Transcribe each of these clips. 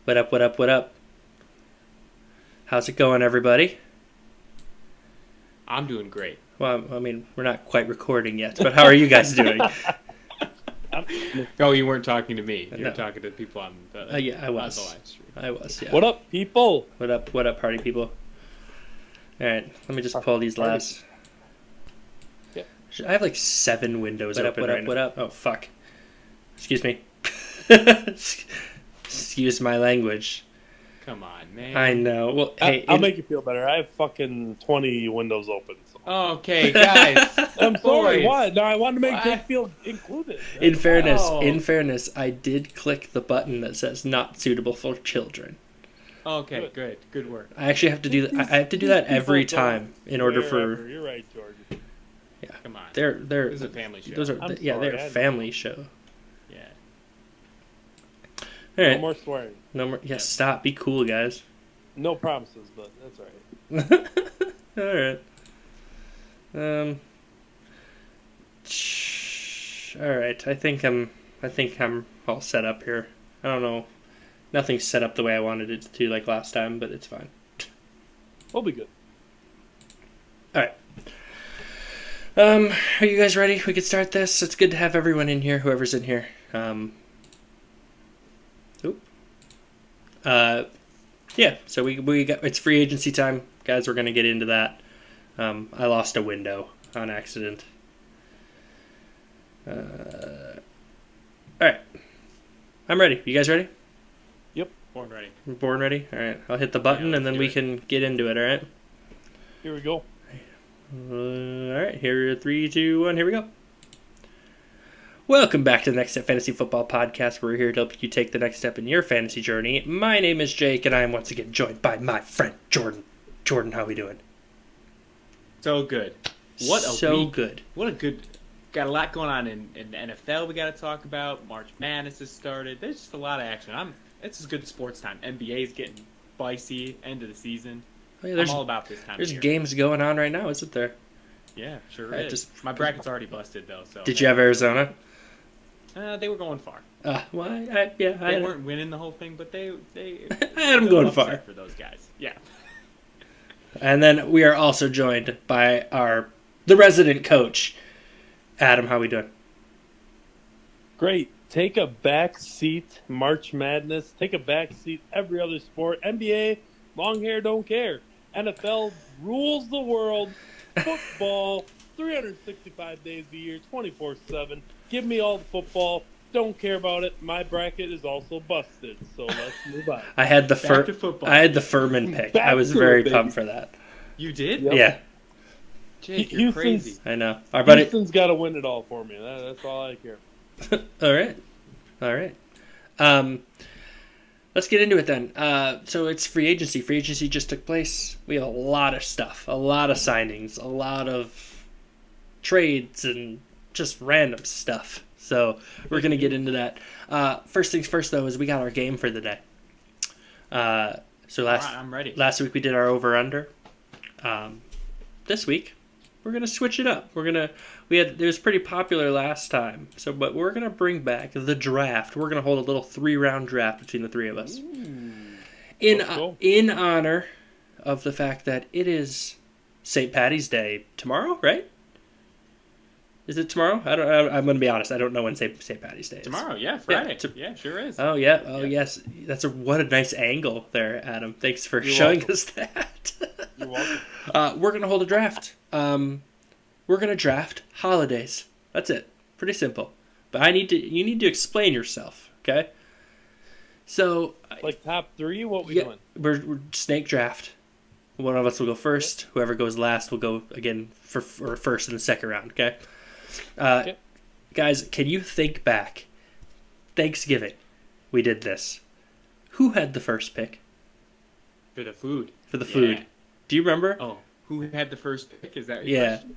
What up, what up, what up? How's it going, everybody? I'm doing great. Well, I mean, we're not quite recording yet, but how are you guys doing? Oh, you weren't talking to me. You No. were talking to people on the, Yeah, I on was. the live stream. I was, yeah. What up, people? What up, party people? Alright, let me just pull these Party. last. Yeah. I have like 7 windows open right now. What up? Oh, fuck. Excuse me. Excuse my language. Come on, man. I know. Well, hey, I'll make you feel better. I have fucking 20 windows open. So. Okay, guys. I'm sorry. Boys. What? No, I wanted to make What? Jake feel included. in Oh. fairness, I did click the button that says "not suitable for children." Okay, good work. I actually have to do that. I have to do that every time in order for. You're right, Jordan. Come on. They're This is a family show. those are I'm yeah, sorry, they're I a know. family show. Yeah. All right, No more swearing. no more. Yeah, stop. Be cool, guys. No promises, but that's all right. All right. All right. I think I'm all set up here. I don't know. Nothing's set up the way I wanted it to, like last time, but it's fine. We'll be good. All right. Are you guys ready? We could start this. It's good to have everyone in here, whoever's in here. Yeah. So we got it's free agency time, guys. We're gonna get into that. I lost a window on accident. All right. I'm ready. You guys ready? Born ready. Born ready? All right. I'll hit the button Yeah, and then let's we do can get into it. All right. Here we go. All right, here, 3, 2, 1, here we go. Welcome back to the Next Step Fantasy Football Podcast. We're here to help you take the next step in your fantasy journey. My name is Jake, and I am once again joined by my friend Jordan. Jordan, how we doing? So good. What a so week. good. What a good. Got a lot going on in the NFL we got to talk about. March Madness has started. There's just a lot of action. It's just good sports time. NBA's getting spicy. End of the season. Oh, yeah, I'm all about this time there's of year. games going on right now, isn't there? Yeah, sure I is. just- My bracket's already busted, though. So Did you have Arizona? They were going far. Well, They weren't winning the whole thing, but they I had them going upset far. for those guys. Yeah. And then we are also joined by the resident coach, Adam. How we doing? Great. Take a back seat, March Madness. Take a back seat, every other sport. NBA, long hair, don't care. NFL rules the world. Football, 365 days a year, 24/7. Give me all the football. Don't care about it. My bracket is also busted, so let's move on. I had the Back to football. I had the Furman pick. Back I was to very it, baby. pumped for that. You did? Yep. Yeah, Jake, you're Houston's- crazy. I know. Our buddy. Houston's got to win it all for me. That's all I care. All right. Let's get into it then. So it's free agency. Free agency just took place. We have a lot of stuff, a lot of signings, a lot of trades, and just random stuff. So we're gonna get into that. First things first, though, is we got our game for the day. So All right, I'm ready. last week we did our over under. This week we're gonna switch it up. It was pretty popular last time, but we're gonna bring back the draft. We're gonna hold a little 3-round draft between the three of us Let's go. in honor of the fact that it is St. Patty's Day tomorrow, right? Is it tomorrow? I'm gonna be honest. I don't know when St. Patty's Day is. Tomorrow, yeah, Friday. Yeah, Yeah, sure is. Oh yeah. Oh Yeah. yes. What a nice angle there, Adam. Thanks for You're showing welcome. us that. You're welcome. We're gonna hold a draft. We're gonna draft holidays. That's it. Pretty simple. But you need to explain yourself, okay? So Like top 3, what we yeah, doing? we're snake draft. One of us will go first. Whoever goes last will go again for first in the second round, okay? Okay. Guys, can you think back? Thanksgiving, we did this. Who had the first pick For the food. for the food? Yeah. Do you remember? Oh, who had the first pick? Is that your Yeah. question?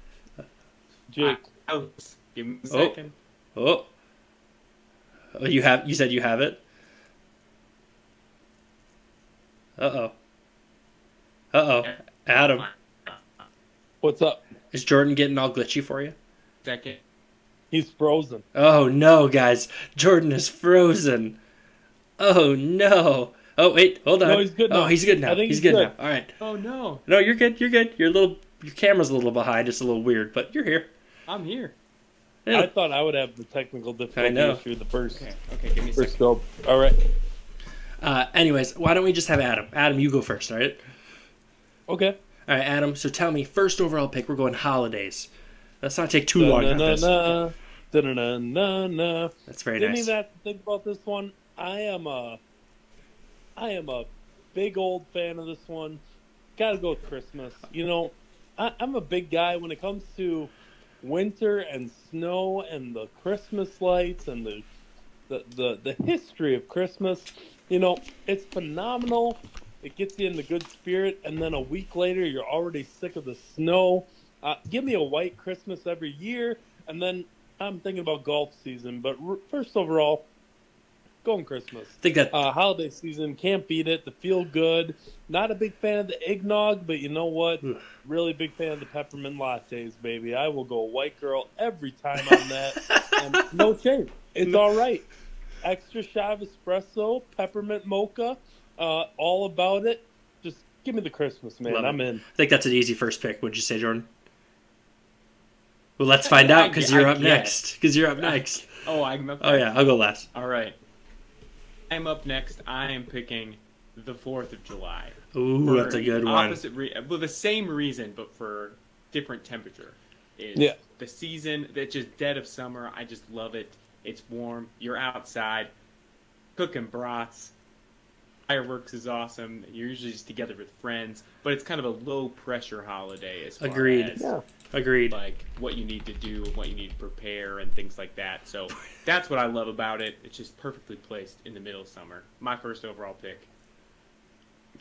Jake. Give me a Oh. second. Oh, you said you have it. Uh-oh. Adam, What's up? is Jordan getting all glitchy for you? Second. He's frozen. Oh no, guys. Jordan is frozen. Oh no. Oh wait, hold on. No, he's good now. Oh, he's good now. I think He's he's good good. now. All right. Oh no, No, you're good. You're good. Your camera's a little behind. It's a little weird, but you're here. I'm here. Yeah. I thought I would have the technical difficulty know. issue the first Okay, give me a first second. go. All right. Anyways, why don't we just have Adam? Adam, you go first. All right. Okay. All right, Adam. So tell me, first overall pick. We're going holidays. Let's not take too long on this. Da-na-na-na. That's very Didn't nice. even have to think about this one. I am a big old fan of this one. Gotta go with Christmas. You know, I'm a big guy when it comes to winter and snow and the Christmas lights and the history of Christmas. You know, it's phenomenal. It gets you in the good spirit, and then a week later, you're already sick of the snow. Give me a white Christmas every year, and then I'm thinking about golf season. But first overall, going Christmas. I think that Holiday season, can't beat it. The feel good. Not a big fan of the eggnog, but you know what? Really big fan of the peppermint lattes, baby. I will go white girl every time on that. And no shame. It's all right. Extra shot of espresso, peppermint mocha, all about it. Just give me the Christmas, man. Love it. I'm in. I think that's an easy first pick. Would you say, Jordan? Well, let's find out because you're up next. Because you're up next. Oh, I'm up. Oh yeah, I'll go last. All right. I'm up next. I am picking the 4th of July. Ooh, For that's a good one. Well, the same reason, but for different temperature. Is Yeah. The season that's just dead of summer. I just love it. It's warm. You're outside, cooking brats. Fireworks is awesome. You're usually just together with friends, but it's kind of a low pressure holiday as far Agreed. as Yeah. Agreed. like what you need to do, what you need to prepare, and things like that. So that's what I love about it. It's just perfectly placed in the middle of summer. My first overall pick.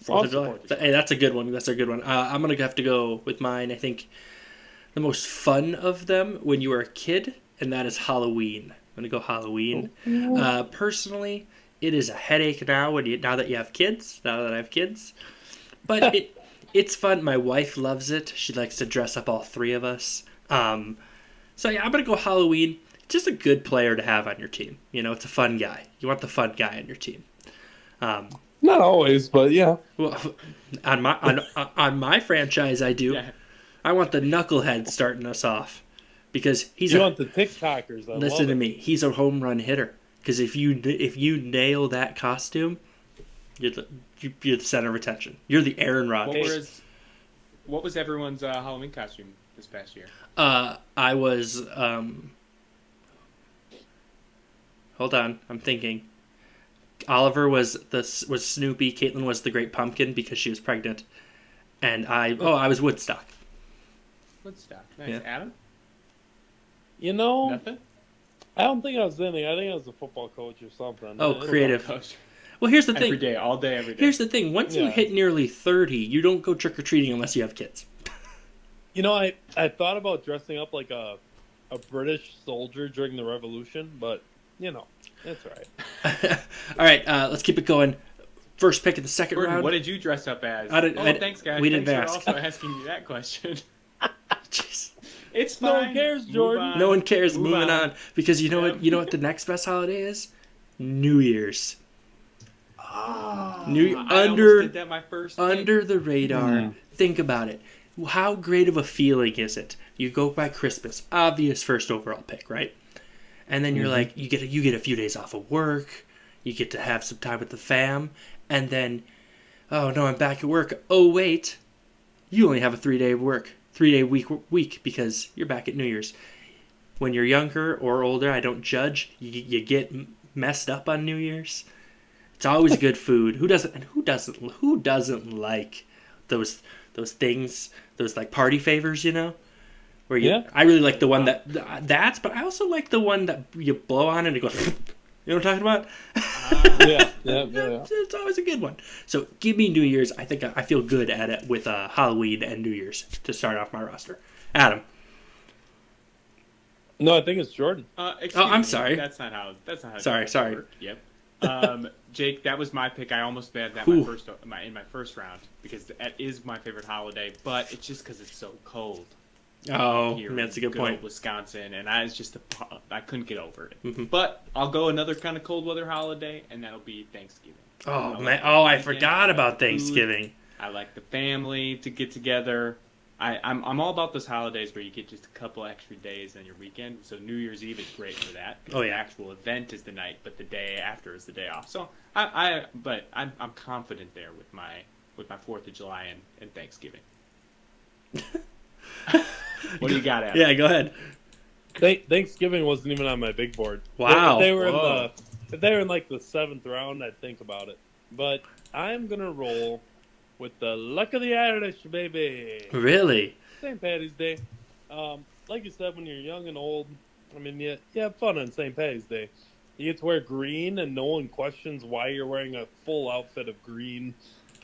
4th of July. 4th of July. Hey, that's a good one. That's a good one. I'm going to have to go with mine. I think the most fun of them when you were a kid, and that is Halloween. I'm going to go Halloween. Personally, it is a headache now now that you have kids, now that I have kids. But it's fun. My wife loves it. She likes to dress up all three of us. So yeah, I'm going to go Halloween. Just a good player to have on your team. You know, it's a fun guy. You want the fun guy on your team. Not always, but yeah. Well, on my franchise, I do. Yeah. I want the knucklehead starting us off because he's You want the TikTokers. I listen love to it. me. He's a home run hitter. Because if you nail that costume, you're the center of attention. You're the Aaron Rodgers. What was everyone's Halloween costume this past year? I was. Hold on, I'm thinking. Oliver was Snoopy. Caitlin was the Great Pumpkin because she was pregnant, and I was Woodstock. Woodstock. Nice. Yeah. Adam? You know, Nothing? I don't think I was anything. I think I was a football coach or something. Oh, It's- creative. Gosh. Well, here's the Every thing. day, all day, every day. Here's the thing. Once you Yeah. hit nearly 30, you don't go trick or treating unless you have kids. You know, I thought about dressing up like a British soldier during the Revolution, but you know, it's all right. All right, let's keep it going. First pick of the second Jordan, round. what did you dress up as? Thanks, guys. we didn't Thanks ask. for also asking me that question. Jeez. It's No fine. one cares, Move Jordan. on. No one cares. Move Moving on. Because you know Yep. what? You know what the next best holiday is? New Year's. Ah, New I under almost did that my first pick. under the radar. Mm. Think about it. How great of a feeling is it? You go by Christmas, obvious first overall pick, right? And then you're like, you get a few days off of work. You get to have some time with the fam, and then, oh no, I'm back at work. Oh wait, you only have a 3-day week because you're back at New Year's. When you're younger or older, I don't judge. You get messed up on New Year's. It's always good food. Who doesn't like those things, those like party favors, you know? Where I really like the one but I also like the one that you blow on and it goes. You know what I'm talking about? Yeah. It's always a good one. So give me New Year's. I think I feel good at it with Halloween and New Year's to start off my roster. Adam. No, I think it's Jordan. I'm Me. sorry. That's not how. Sorry. Work. Yep. Jake, that was my pick. I almost had that Ooh. in my first round because that is my favorite holiday. But it's just because it's so cold. Oh, Here that's a in good point. old Wisconsin, and I couldn't get over it. Mhm. But I'll go another kind of cold weather holiday, and that'll be Thanksgiving. Oh, I man. like Oh, the I weekend. forgot I about like the food. Thanksgiving. I like the family to get together. I'm all about those holidays where you get just a couple extra days on your weekend. So New Year's Eve is great for that because Oh, yeah. the actual event is the night, but the day after is the day off. So but I'm confident there with my 4th of July and Thanksgiving. What do you got, Adam? Yeah, go ahead. Thanksgiving wasn't even on my big board. Wow. If they were Whoa. if they were in like the 7th round, I'd think about it. But I'm gonna roll with the luck of the Irish, baby. Really? St. Patty's Day. Like you said, when you're young and old, I mean, you have fun on St. Patty's Day. You get to wear green, and no one questions why you're wearing a full outfit of green.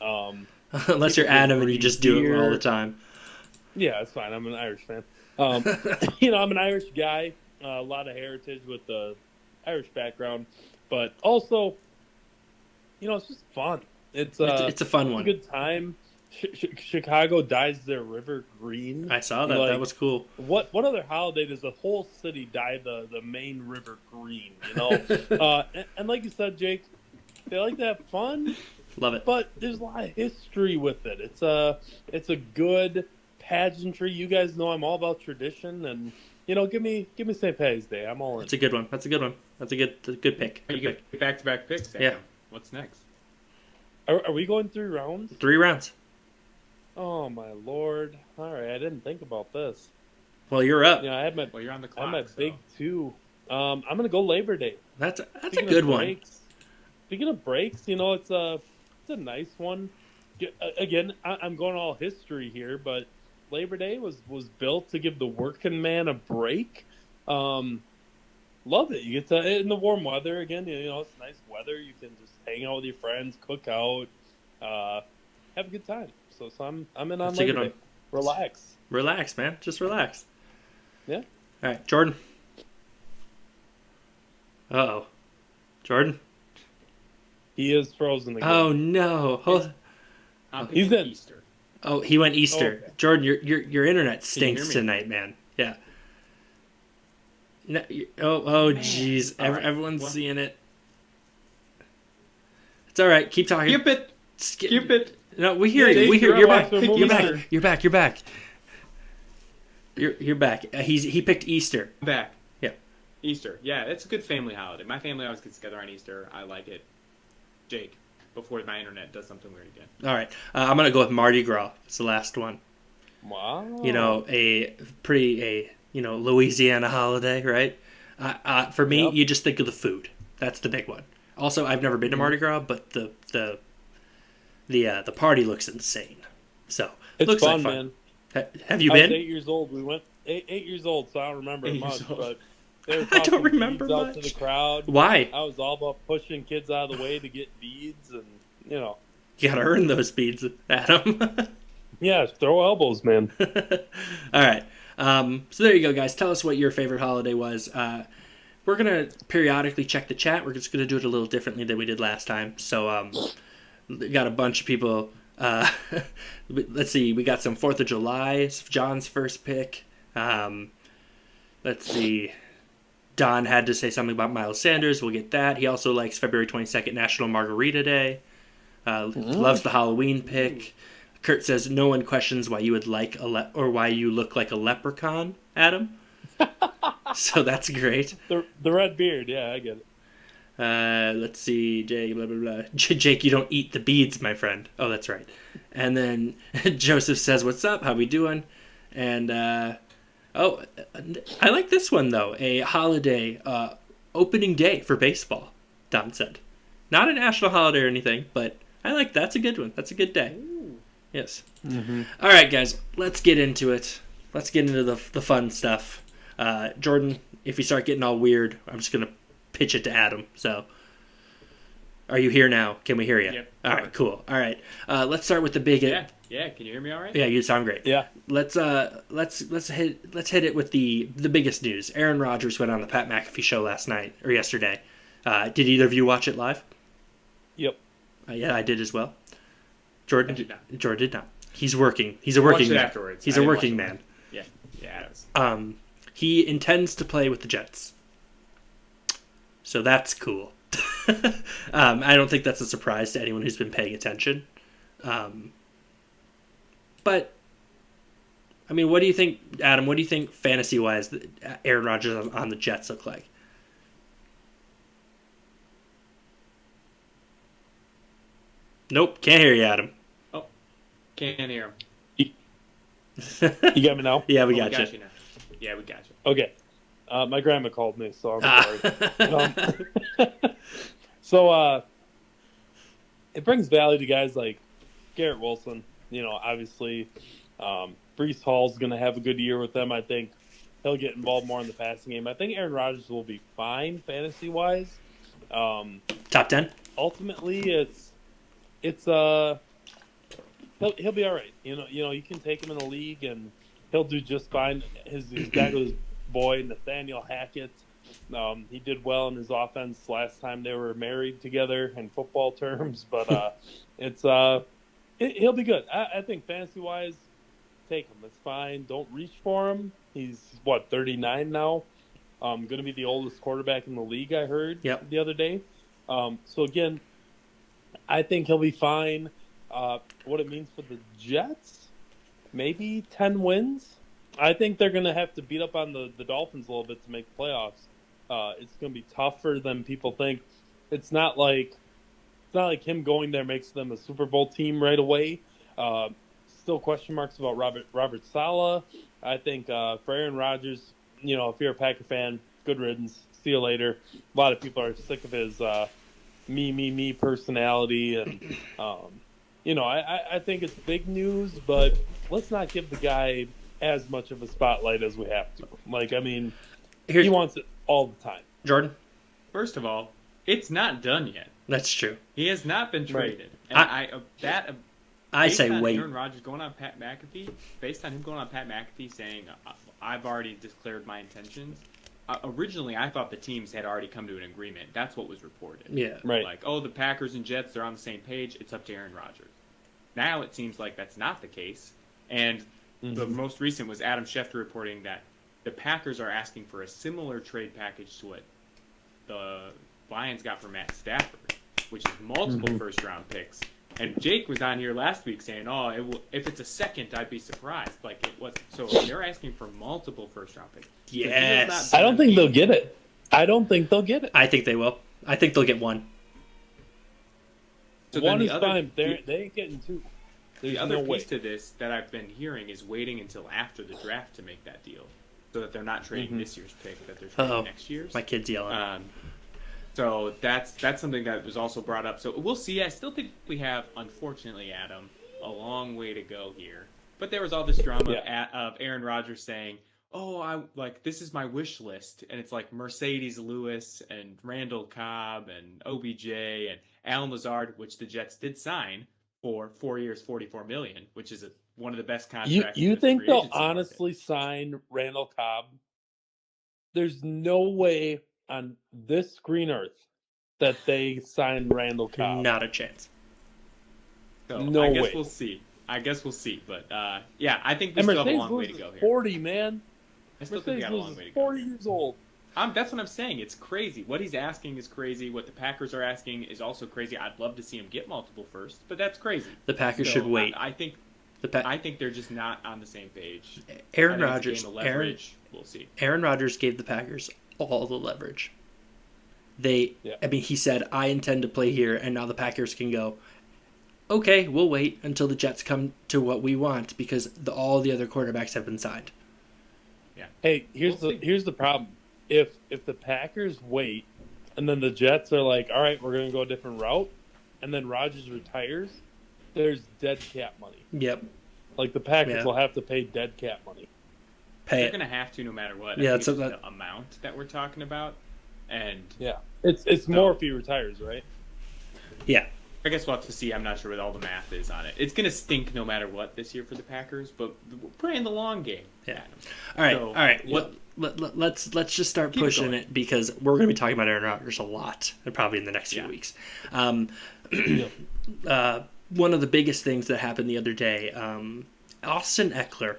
Unless you're Adam and you just do it all the time. Yeah, it's fine. I'm an Irish fan. I'm an Irish guy. A lot of heritage with the Irish background, but also, it's just fun. It's It's a fun a one. good time. Chicago dyes their river green. I saw that. Like, That was cool. What other holiday does the whole city dye the main river green? And like you said, Jake, they like to have fun, Love it. but there's a lot of history with it. It's a good pageantry. You guys know I'm all about tradition, and give me St. Patty's Day. I'm all in. That's a good one. That's a good one. That's a good pick. You Good pick. get back-to-back picks. Adam. Yeah. What's next? Are we going 3 rounds? 3 rounds. Oh my lord! All right, I didn't think about this. Well, you're up. I had my Well, you're on the I clock. had my so. big 2. I'm gonna go Labor Day. That's a Speaking good of one. breaks, Speaking of breaks, it's a nice one. Again, I'm going all history here, but Labor Day was built to give the working man a break. Love it. You get to in the warm weather again. It's nice weather. You can just hang out with your friends, cook out, have a good time. So I'm in on That's a good Labor Day. Relax. Relax, man. Just relax. Yeah. All right, Jordan. Uh-oh. Jordan? He is frozen again. Oh, no. I'm He's picking in. Easter. Oh, he went Easter. Okay. Jordan, your internet stinks hear me? tonight, man. Yeah. No, oh, Man. jeez. All right. Everyone's Well- seeing it. It's all right. Keep talking. Skip it. Skip it. No, we hear Yeah, you. We Jake, hear. You're you're back. up. You're back. Easter. You're back. You're back. You're back. He picked Easter. I'm back. Yeah. Easter. Yeah, it's a good family holiday. My family always gets together on Easter. I like it. Jake, before my internet does something weird again. All right. I'm gonna go with Mardi Gras. It's the last one. Wow. A pretty Louisiana holiday, right? For me, Yep. you just think of the food. That's the big one. Also, I've never been to Mardi Gras, but the party looks insane. So It's looks fun, like fun. man. Have you I was been? 8 years old. We went 8 years old, so I don't remember 8 much. years old. But they were I don't tossing remember beads out to much. the crowd. Why? I was all about pushing kids out of the way to get beads, and You gotta earn those beads, Adam. yeah, throw elbows, man. All right. So there you go, guys. Tell us what your favorite holiday was. We're going to periodically check the chat. We're just going to do it a little differently than we did last time. So we got a bunch of people. Let's see. We got some 4th of July. It's John's first pick. Let's see. Don had to say something about Miles Sanders. We'll get that. He also likes February 22nd, National Margarita Day. Loves the Halloween pick. Kurt says no one questions why you would like or why you look like a leprechaun, Adam. So that's great. The red beard, yeah, I get it. Let's see, Jake, blah, blah, blah. Jake, you don't eat the beads, my friend. Oh, that's right. And then Joseph says, what's up? How we doing? And, I like this one, though. A holiday opening day for baseball, Don said. Not a national holiday or anything, but I like that's a good one. That's a good day. Yes. Mm-hmm. All right, guys, let's get into it. Let's get into the fun stuff. Jordan, if you start getting all weird, I'm just going to pitch it to Adam. So, are you here now? Can we hear you? Yep. All right, cool. All right. Let's start with the big. Yeah. Can you hear me all right? Yeah, you sound great. Yeah. Let's hit it with the biggest news. Aaron Rodgers went on the Pat McAfee show last night or yesterday. Did either of you watch it live? Yep. Yeah, I did as well. Jordan I did not. Jordan did not. He's working. He's a working Watched it man. afterwards. He's I a didn't working watch it man. Yeah, it was. He intends to play with the Jets. So that's cool. I don't think that's a surprise to anyone who's been paying attention. But I mean, what do you think, Adam? What do you think fantasy-wise Aaron Rodgers on the Jets look like? Nope, can't hear you, Adam. Oh, can't hear him. You got me now? Yeah, we Oh, got you. now. Yeah, we got you. Okay. My grandma called me, so I'm sorry. So it brings value to guys like Garrett Wilson. You know, obviously, Breece Hall's going to have a good year with them. I think he'll get involved more in the passing game. I think Aaron Rodgers will be fine fantasy-wise. Top 10? Ultimately, he'll be all right. You know, you can take him in the league and he'll do just fine. He's got his boy Nathaniel Hackett. He did well in his offense last time they were married together in football terms, but he'll be good. I think fantasy wise, take him. It's fine. Don't reach for him. He's 39 now. Going to be the oldest quarterback in the league. I heard the other day. So again, I think he'll be fine. What it means for the Jets, maybe 10 wins. I think they're going to have to beat up on the Dolphins a little bit to make playoffs. It's going to be tougher than people think. It's not like him going there makes them a Super Bowl team right away. Still question marks about Robert Saleh. I think for Aaron Rodgers, you know, if you're a Packer fan, good riddance. See you later. A lot of people are sick of his me personality, and you know, I think it's big news, but let's not give the guy as much of a spotlight as we have to. Like, I mean, he wants it all the time. Jordan? First of all, it's not done yet. That's true. He has not been traded. Right. And I say wait. Aaron Rodgers going on Pat McAfee, based on him going on Pat McAfee saying, I've already declared my intentions. Originally, I thought the teams had already come to an agreement. That's what was reported. Yeah. Right. Like, oh, the Packers and Jets, they're on the same page. It's up to Aaron Rodgers. Now it seems like that's not the case. And the most recent was Adam Schefter reporting that the Packers are asking for a similar trade package to what the Lions got for Matt Stafford, which is multiple first-round picks. And Jake was on here last week saying, "Oh, if it's a second, I'd be surprised." Like it was. So they're asking for multiple first-round picks. Yes. I don't think they'll get it. I I think they will. I think they'll get one. So one is fine. They ain't getting two. The other piece to this that I've been hearing is waiting until after the draft to make that deal, so that they're not trading this year's pick, that they're trading next year's. My kid's yelling. So that's something that was also brought up. So we'll see. I still think we have, unfortunately, Adam, a long way to go here. But there was all this drama of Aaron Rodgers saying, "Oh, this is my wish list," and it's like Mercedes Lewis and Randall Cobb and OBJ and Alan Lazard, which the Jets did sign for 4 years, $44 million, which is one of the best contracts. You think they'll honestly sign Randall Cobb? There's no way on this green earth that they sign Randall Cobb. Not a chance. So no I guess way. we'll see. But yeah, I think we And still have a Mercedes long way Lewis to go is here. 40, man. I still think Mercedes we got a Lewis long is way to go. 40 years old. That's what I'm saying. It's crazy. What he's asking is crazy. What the Packers are asking is also crazy. I'd love to see him get multiple firsts, but that's crazy. The Packers should wait. I think they're just not on the same page. Aaron Rodgers. We'll see. Aaron Rodgers gave the Packers all the leverage. I mean, he said, "I intend to play here," and now the Packers can go, "Okay, we'll wait until the Jets come to what we want because all the other quarterbacks have been signed." Yeah. Hey, here's the problem. If the Packers wait, and then the Jets are like, "All right, we're going to go a different route," and then Rodgers retires, there's dead cap money. Yep. Like the Packers will have to pay dead cap money. They're going to have to no matter what. Yeah, it's the amount that we're talking about, and it's more if he retires, right? Yeah. I guess we'll have to see. I'm not sure what all the math is on it. It's going to stink no matter what this year for the Packers, but we're playing the long game. Yeah. All right. Let's just start pushing it because we're going to be talking about Aaron Rodgers a lot, probably in the next few weeks. One of the biggest things that happened the other day, Austin Eckler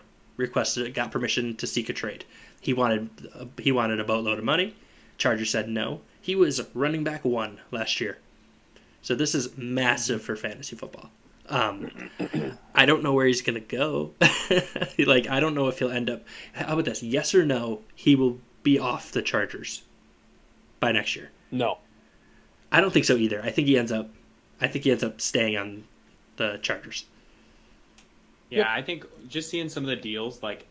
got permission to seek a trade. He wanted a boatload of money. Chargers said no. He was running back 1 last year. So this is massive for fantasy football. I don't know where he's going to go. Like, I don't know if he'll end up... How about this? Yes or no, he will be off the Chargers by next year. No. I don't think so either. I think he ends up staying on the Chargers. Yeah, I think just seeing some of the deals, like,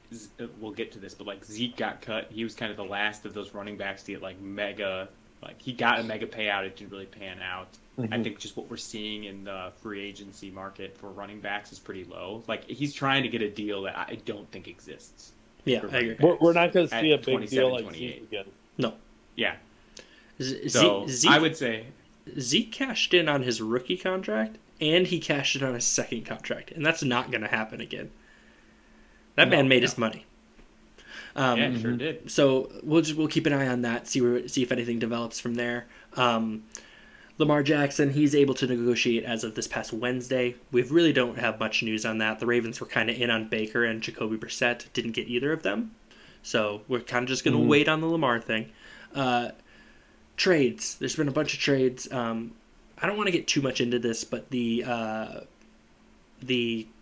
we'll get to this, but, like, Zeke got cut. He was kind of the last of those running backs to get, like, he got a mega payout. It didn't really pan out. Mm-hmm. I think just what we're seeing in the free agency market for running backs is pretty low. Like, he's trying to get a deal that I don't think exists. Yeah, I agree. We're not going to see a big deal like 28. Zeke again. No. Yeah. Zeke, I would say... Zeke cashed in on his rookie contract, and he cashed in on his second contract, and that's not going to happen again. That man made his money. Yeah, sure did. So we'll keep an eye on that, see if anything develops from there. Lamar Jackson, he's able to negotiate as of this past Wednesday. We really don't have much news on that. The Ravens were kind of in on Baker and Jacoby Brissett, didn't get either of them. So we're kind of just going to wait on the Lamar thing. Trades. There's been a bunch of trades. I don't want to get too much into this, but the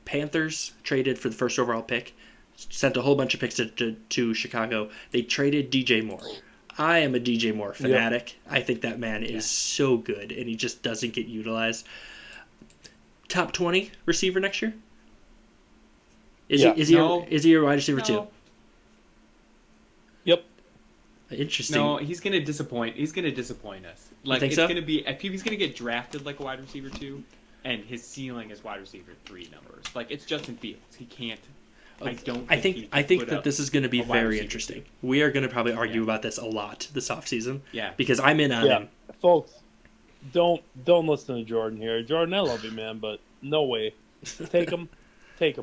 Panthers traded for the first overall pick, sent a whole bunch of picks to Chicago. They traded DJ Moore. I am a DJ Moore fanatic. Yep. I think that man is so good, and he just doesn't get utilized. Top 20 receiver next year? Is he a wide receiver too? Yep. Interesting. No, he's gonna disappoint. He's gonna disappoint us. Like, it's gonna be. He's gonna get drafted like a wide receiver 2, and his ceiling is wide receiver 3 numbers. Like, it's Justin Fields. He can't. I think that this is going to be very interesting. We are going to probably argue about this a lot this offseason. Yeah. Because I'm in on him. Folks, don't listen to Jordan here. Jordan, I love you, man, but no way. Take him. Hey,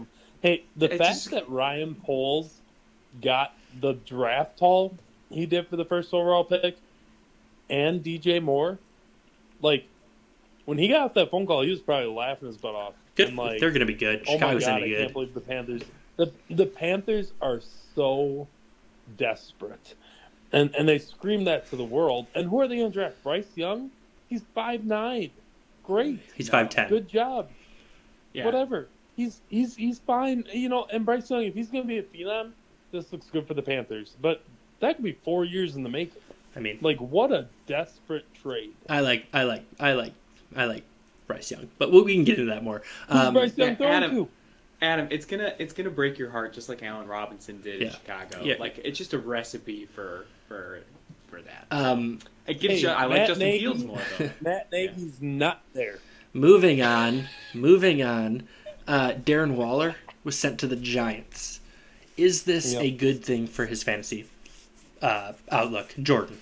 the fact that Ryan Poles got the draft haul he did for the first overall pick and DJ Moore, like, when he got off that phone call, he was probably laughing his butt off. Good. And, like, they're going to be good. Oh my Chicago's God, any good. I can't believe the Panthers. The Panthers are so desperate, and they scream that to the world. And who are they going to draft? Bryce Young? He's 5'9". Great. He's 5'10". Good job. Yeah. Whatever. He's fine. You know, and Bryce Young, if he's going to be a phenom, this looks good for the Panthers. But that could be 4 years in the making. I mean, like, what a desperate trade. I like Bryce Young, but we can get into that more. Who's Bryce Young throwing to? Adam, it's gonna break your heart just like Allen Robinson did in Chicago. Yeah. Like, it's just a recipe for that. It gives I like Justin Fields more though. Matt Nagy's not there. Moving on. Darren Waller was sent to the Giants. Is this a good thing for his fantasy outlook, Jordan?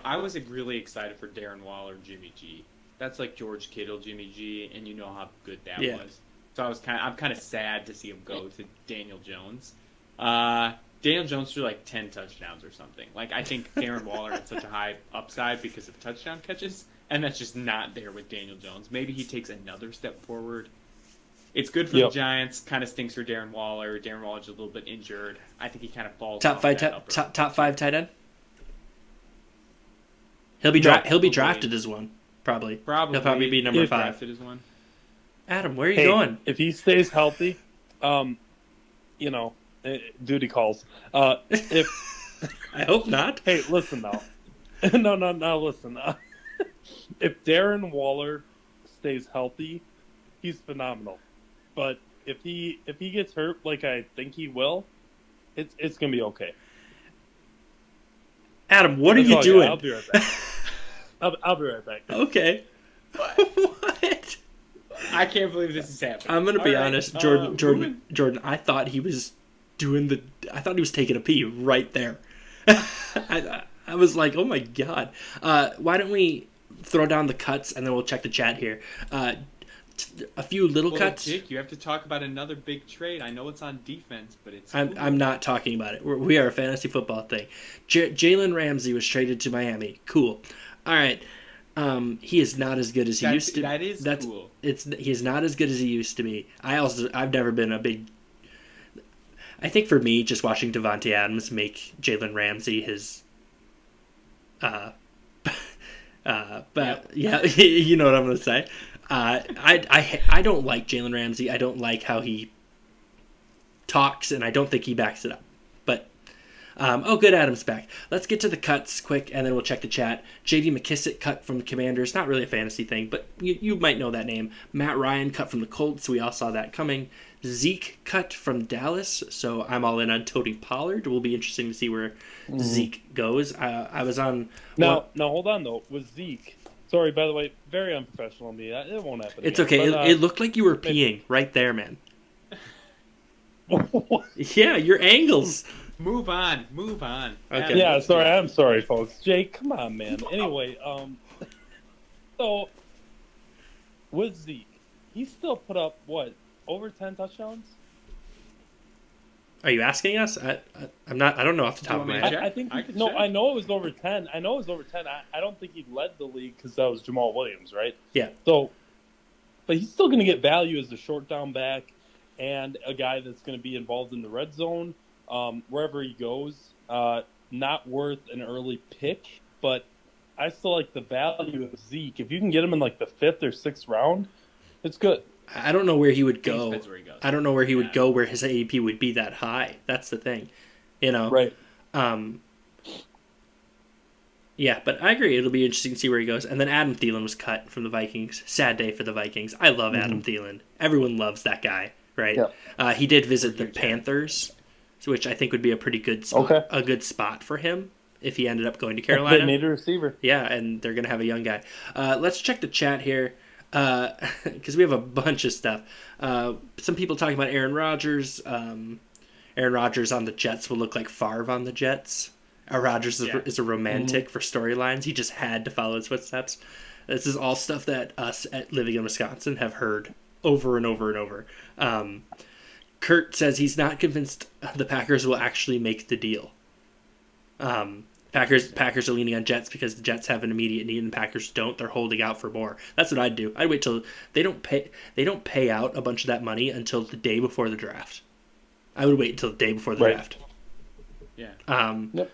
I was really excited for Darren Waller, Jimmy G. That's like George Kittle, Jimmy G, and you know how good that was. So I'm kind of sad to see him go to Daniel Jones. Daniel Jones threw like 10 touchdowns or something. Like, I think Darren Waller had such a high upside because of touchdown catches, and that's just not there with Daniel Jones. Maybe he takes another step forward. It's good for the Giants. Kind of stinks for Darren Waller. Darren Waller's a little bit injured. I think he kind of falls top five tight end. He'll be drafted as one. Probably. He'll probably be number 5. Drafted as one. Adam, where are you going? If he stays healthy, you know, duty calls. If I hope not. Hey, listen though. No, listen. If Darren Waller stays healthy, he's phenomenal. But if he gets hurt, like I think he will, it's gonna be okay. Adam, what are you doing? I'll be right back. I'll be right back. Okay. What? I can't believe this is happening. I'm gonna be honest, Jordan. I thought he was taking a pee right there. I was like, oh my God. Why don't we throw down the cuts and then we'll check the chat here. A few little cuts. Dick, you have to talk about another big trade. I know it's on defense, but it's. I'm not talking about it. We are a fantasy football thing. Jalen Ramsey was traded to Miami. Cool. All right. He is not as good as he used to. That is cool. He is not as good as he used to be. I've never been a big. I think for me, just watching Devontae Adams make Jalen Ramsey his But yeah, you know what I'm going to say. I don't like Jalen Ramsey. I don't like how he talks, and I don't think he backs it up. But good, Adam's back. Let's get to the cuts quick, and then we'll check the chat. J.D. McKissick cut from the Commanders. Not really a fantasy thing, but you might know that name. Matt Ryan cut from the Colts. We all saw that coming. Zeke cut from Dallas, so I'm all in on Tony Pollard. It will be interesting to see where Zeke goes. I was on... Now, hold on, though. With Zeke... Sorry, by the way, very unprofessional of me. It won't happen It's again. okay. But, it looked like you were peeing right there, man. Yeah, your angles. Move on. Okay. Yeah, sorry. I'm sorry, folks. Jake, come on, man. Anyway, so with Zeke, he still put up what, over 10 touchdowns? Are you asking us? I'm not. I don't know off the top of my head. I think check. I know it was over 10. I don't think he led the league because that was Jamal Williams, right? Yeah. So, but he's still going to get value as a short down back and a guy that's going to be involved in the red zone wherever he goes. Not worth an early pick, but I still like the value of Zeke. If you can get him in like the 5th or 6th round, it's good. I don't know where he would go. Where he goes. I don't know where he would go where his ADP would be that high. That's the thing, Right. Yeah, but I agree. It'll be interesting to see where he goes. And then Adam Thielen was cut from the Vikings. Sad day for the Vikings. I love Adam Thielen. Everyone loves that guy, right? Yep. He did visit the Panthers, which I think would be a pretty good spot, Okay. a good spot for him if he ended up going to They Carolina. need a receiver. Yeah, and they're going to have a young guy. Let's check the chat here because we have a bunch of stuff. Some people talking about Aaron Rodgers. Aaron Rodgers on the Jets will look like Favre on the Jets. Rodgers is a romantic for storylines. He just had to follow his footsteps. This is all stuff that us at living in Wisconsin have heard over and over and over. Kurt says he's not convinced the Packers will actually make the deal. Packers are leaning on Jets because the Jets have an immediate need and the Packers don't. They're holding out for more. That's what I'd do. I'd wait till they don't pay out a bunch of that money until the day before the draft. I would wait until the day before the draft. Yeah. Yep.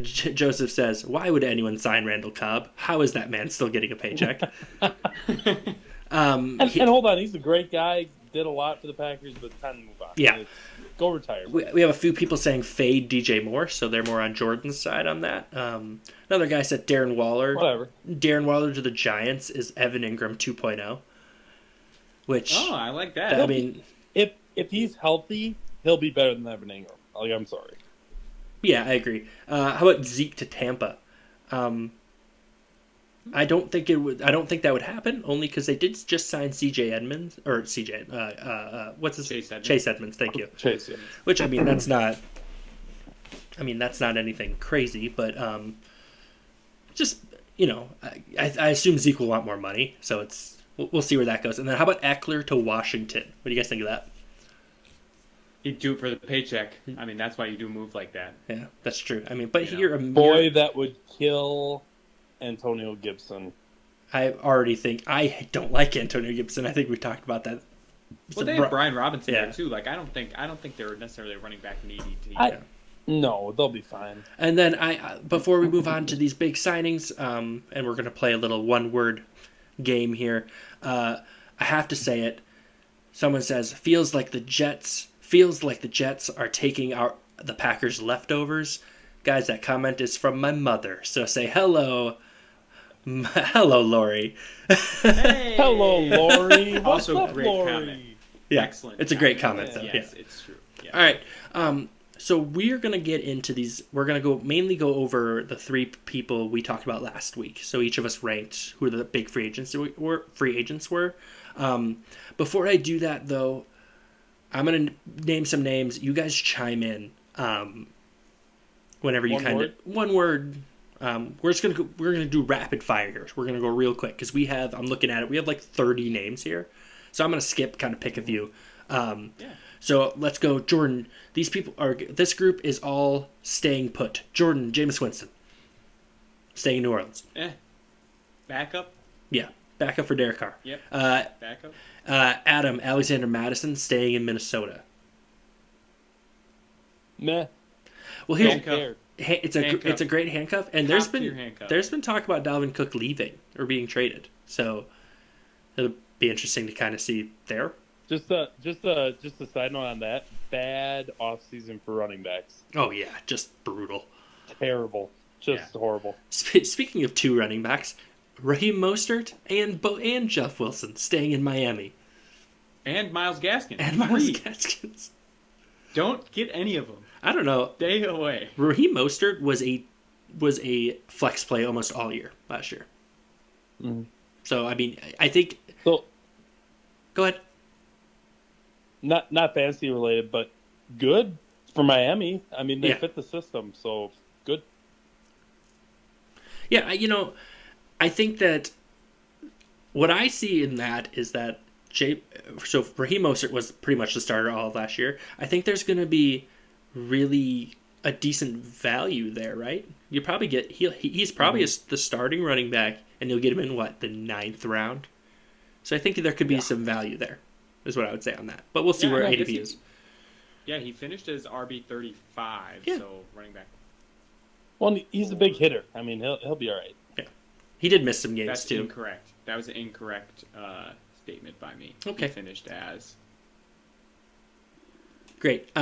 Joseph says, "Why would anyone sign Randall Cobb? How is that man still getting a paycheck?" And hold on, he's a great guy. Did a lot for the Packers, but time to move on. Yeah. Go retire. We have a few people saying fade DJ Moore, so they're more on Jordan's side on that. Another guy said Darren Waller. Whatever. Darren Waller to the Giants is Evan Ingram 2.0. Which I like that. I mean, if he's healthy, he'll be better than Evan Ingram. Like, I'm sorry. yeah, I agree. How about Zeke to Tampa? I don't think that would happen. Only because they did just sign C.J. Edmonds or C.J. What's his Chase Edmonds. Thank you. Chase Edmonds. Which that's not anything crazy, but just I assume Zeke will want more money, so we'll see where that goes. And then how about Eckler to Washington? What do you guys think of that? He'd do it for the paycheck. I mean, that's why you do a move like that. Yeah, that's true. I mean, but boy, that would kill Antonio Gibson. I already think I don't like Antonio Gibson. I think we talked about that. Well, they have Brian Robinson there too. Like, I don't think they're necessarily a running back needy team. No, they'll be fine. And then before we move on to these big signings, and we're going to play a little one-word game here. I have to say it. Someone says feels like the Jets are taking the Packers leftovers. Guys, that comment is from my mother. So say hello. Hello, Lori. Hey. Hello, Lori. Also, What's up, great Lori? comment. Yeah, Excellent. it's a great comment, though. Yes, yeah. it's true. Yeah. All right. So we're going to get into these. We're going to mainly go over the three people we talked about last week. So each of us ranked who the big free agents were. Before I do that, though, I'm going to name some names. You guys chime in whenever you one word. We're gonna do rapid fire here. We're gonna go real quick because I'm looking at it. We have like 30 names here, so I'm gonna skip, kind of pick a few. So let's go, Jordan. This group is all staying put. Jordan, Jameis Winston, staying in New Orleans. Backup. Yeah, backup for Derek Carr. Yep. Backup. Adam, Alexander Madison, staying in Minnesota. Meh. Well, it's a great handcuff, and there's been talk about Dalvin Cook leaving or being traded. So it'll be interesting to kind of see there. Just a side note on that. Bad offseason for running backs. Oh yeah, just brutal. Terrible. Just horrible. Speaking of 2 running backs, Raheem Mostert and Jeff Wilson staying in Miami. And Myles Gaskins. Gaskins. Don't get any of them. I don't know. Stay away. Raheem Mostert was a flex play almost all year last year. Mm-hmm. So I mean, I think. So, go ahead. Not fantasy related, but good for Miami. I mean, they fit the system, so good. Yeah, I think that what I see in that is that so Raheem Mostert was pretty much the starter all of last year. I think there's going to be really a decent value there, right? You probably get he's probably the starting running back, and you'll get him in the 9th round. So I think there could be some value there, is what I would say on that. But we'll see where ADP is. Yeah, he finished as RB35, so running back. Well, he's a big hitter. I mean, he'll be all right. Yeah, he did miss some games That's too. Incorrect. That was an incorrect statement by me. Okay. He finished as great.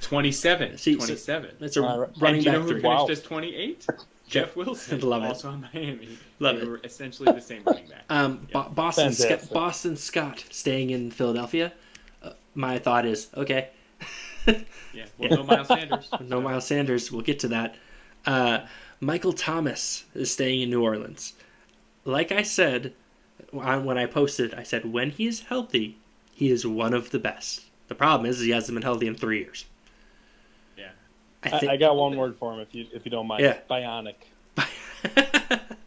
27. See, 27. That's a running and you back know who 3. finished as 28? Jeff Wilson. Love it. Also on Miami. Love they it. were essentially the same running back. Boston Scott staying in Philadelphia. My thought is okay. Yeah, well, no Miles Sanders. No Miles Sanders. We'll get to that. Michael Thomas is staying in New Orleans. Like I said when I posted, I said when he's healthy, he is one of the best. The problem is he hasn't been healthy in 3 years. Yeah, I got one word for him if you don't mind. Yeah. Bionic.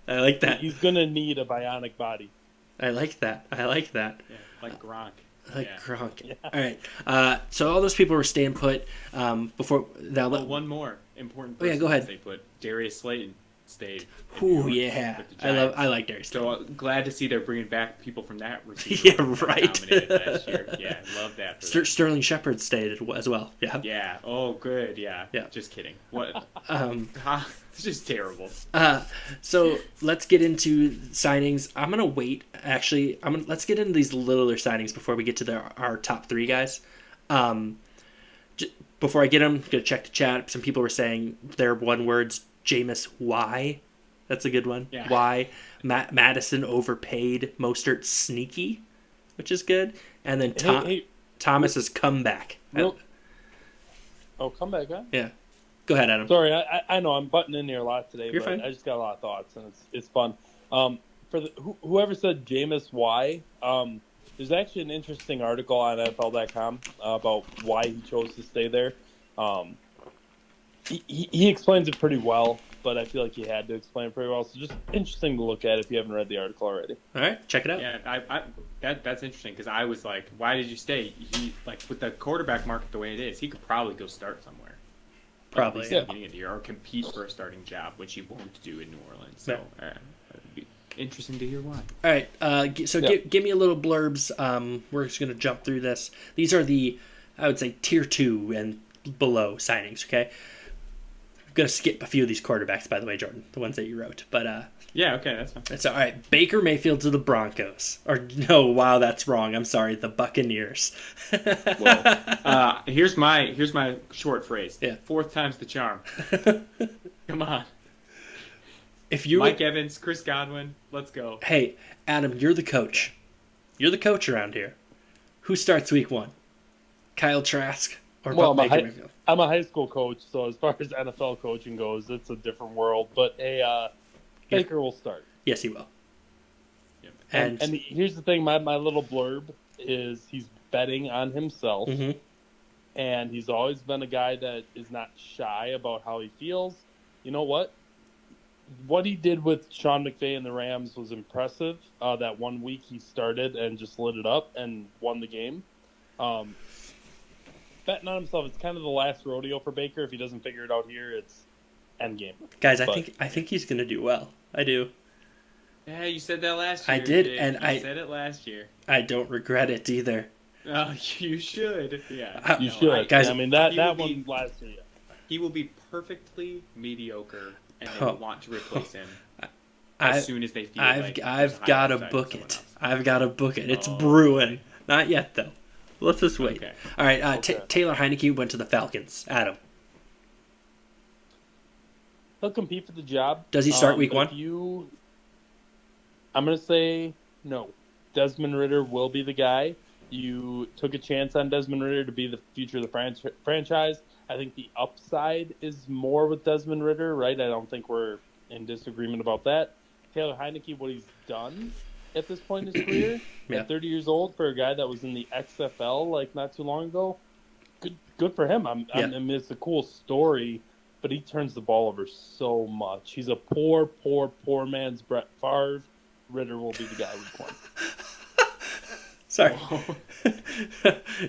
I like that. He's gonna need a bionic body. I like that. Yeah, like Gronk. Gronk. Yeah. All right. So all those people were staying put. Before that, one more important. Oh yeah, go ahead. They put Darius Slayton stayed. Ooh yeah, I like Darius. So glad to see they're bringing back people from that receiver. Yeah, right. Dominated last year. Yeah, love that. Sterling Shepard stayed as well. Yeah. Yeah. Oh, good. Yeah. Yeah. Just kidding. What? It's just terrible. So let's get into signings. I'm gonna wait. Actually, let's get into these littler signings before we get to our top 3 guys. Before I get them, gonna check the chat. Some people were saying their one words. Jameis, why? That's a good one. Yeah. Why? Madison overpaid. Mostert sneaky, which is good. And then Thomas's comeback. Comeback, huh? Yeah. Go ahead, Adam. Sorry, I know I'm butting in here a lot today. You're but fine. I just got a lot of thoughts, and it's fun. For whoever said Jameis, why? There's actually an interesting article on NFL.com about why he chose to stay there. He explains it pretty well, but I feel like he had to explain it pretty well. So just interesting to look at if you haven't read the article already. All right, check it out. Yeah, that's interesting because I was like, why did you stay? With the quarterback market the way it is, he could probably go start somewhere. Probably, yeah. Beginning of the year, or compete for a starting job, which he won't do in New Orleans. So it'd be interesting to hear why. All right, give me a little blurbs. We're just going to jump through this. These are I would say, tier 2 and below signings, okay? I'm going to skip a few of these quarterbacks, by the way, Jordan, the ones that you wrote. But yeah, okay, that's fine. That's all right. Baker Mayfield to the Broncos. Or, no, wow, that's wrong. I'm sorry, the Buccaneers. Well, here's my short phrase. Yeah. 4th time's the charm. Come on. Mike Evans, Chris Godwin, let's go. Hey, Adam, you're the coach. You're the coach around here. Who starts week 1? Kyle Trask or Baker Mayfield? I'm a high school coach, so as far as NFL coaching goes, it's a different world. But Baker will start. Yes, he will. Yep. And here's the thing, my little blurb is he's betting on himself, and he's always been a guy that is not shy about how he feels. You know what? What he did with Sean McVay and the Rams was impressive. That 1 week he started and just lit it up and won the game. Betting on himself, it's kind of the last rodeo for Baker. If he doesn't figure it out here, it's end game. Guys, I think he's going to do well. I do. Yeah, you said that last year. I did, Jake. and you said it last year. I don't regret it either. Oh, you should. Yeah, you should. guys. I mean that one last year. He will be perfectly mediocre, and they Oh. will want to replace him I- as soon as they feel I've like I've there's a got to higher upside book than it. someone else. I've got to book it. It's Oh, brewing. Not yet though. Let's just wait. Okay. All right. Okay. Taylor Heineke went to the Falcons. Adam, He'll compete for the job. does he start week but one? I'm going to say no. Desmond Ridder will be the guy. You took a chance on Desmond Ridder to be the future of the franchise. I think the upside is more with Desmond Ridder, right? I don't think we're in disagreement about that. Taylor Heineke, what he's done at this point in his career, Yeah. at 30 years old, for a guy that was in the XFL like not too long ago, good for him. I mean, it's a cool story, but he turns the ball over so much. He's a poor man's Brett Favre. Ridder will be the guy week one. Sorry.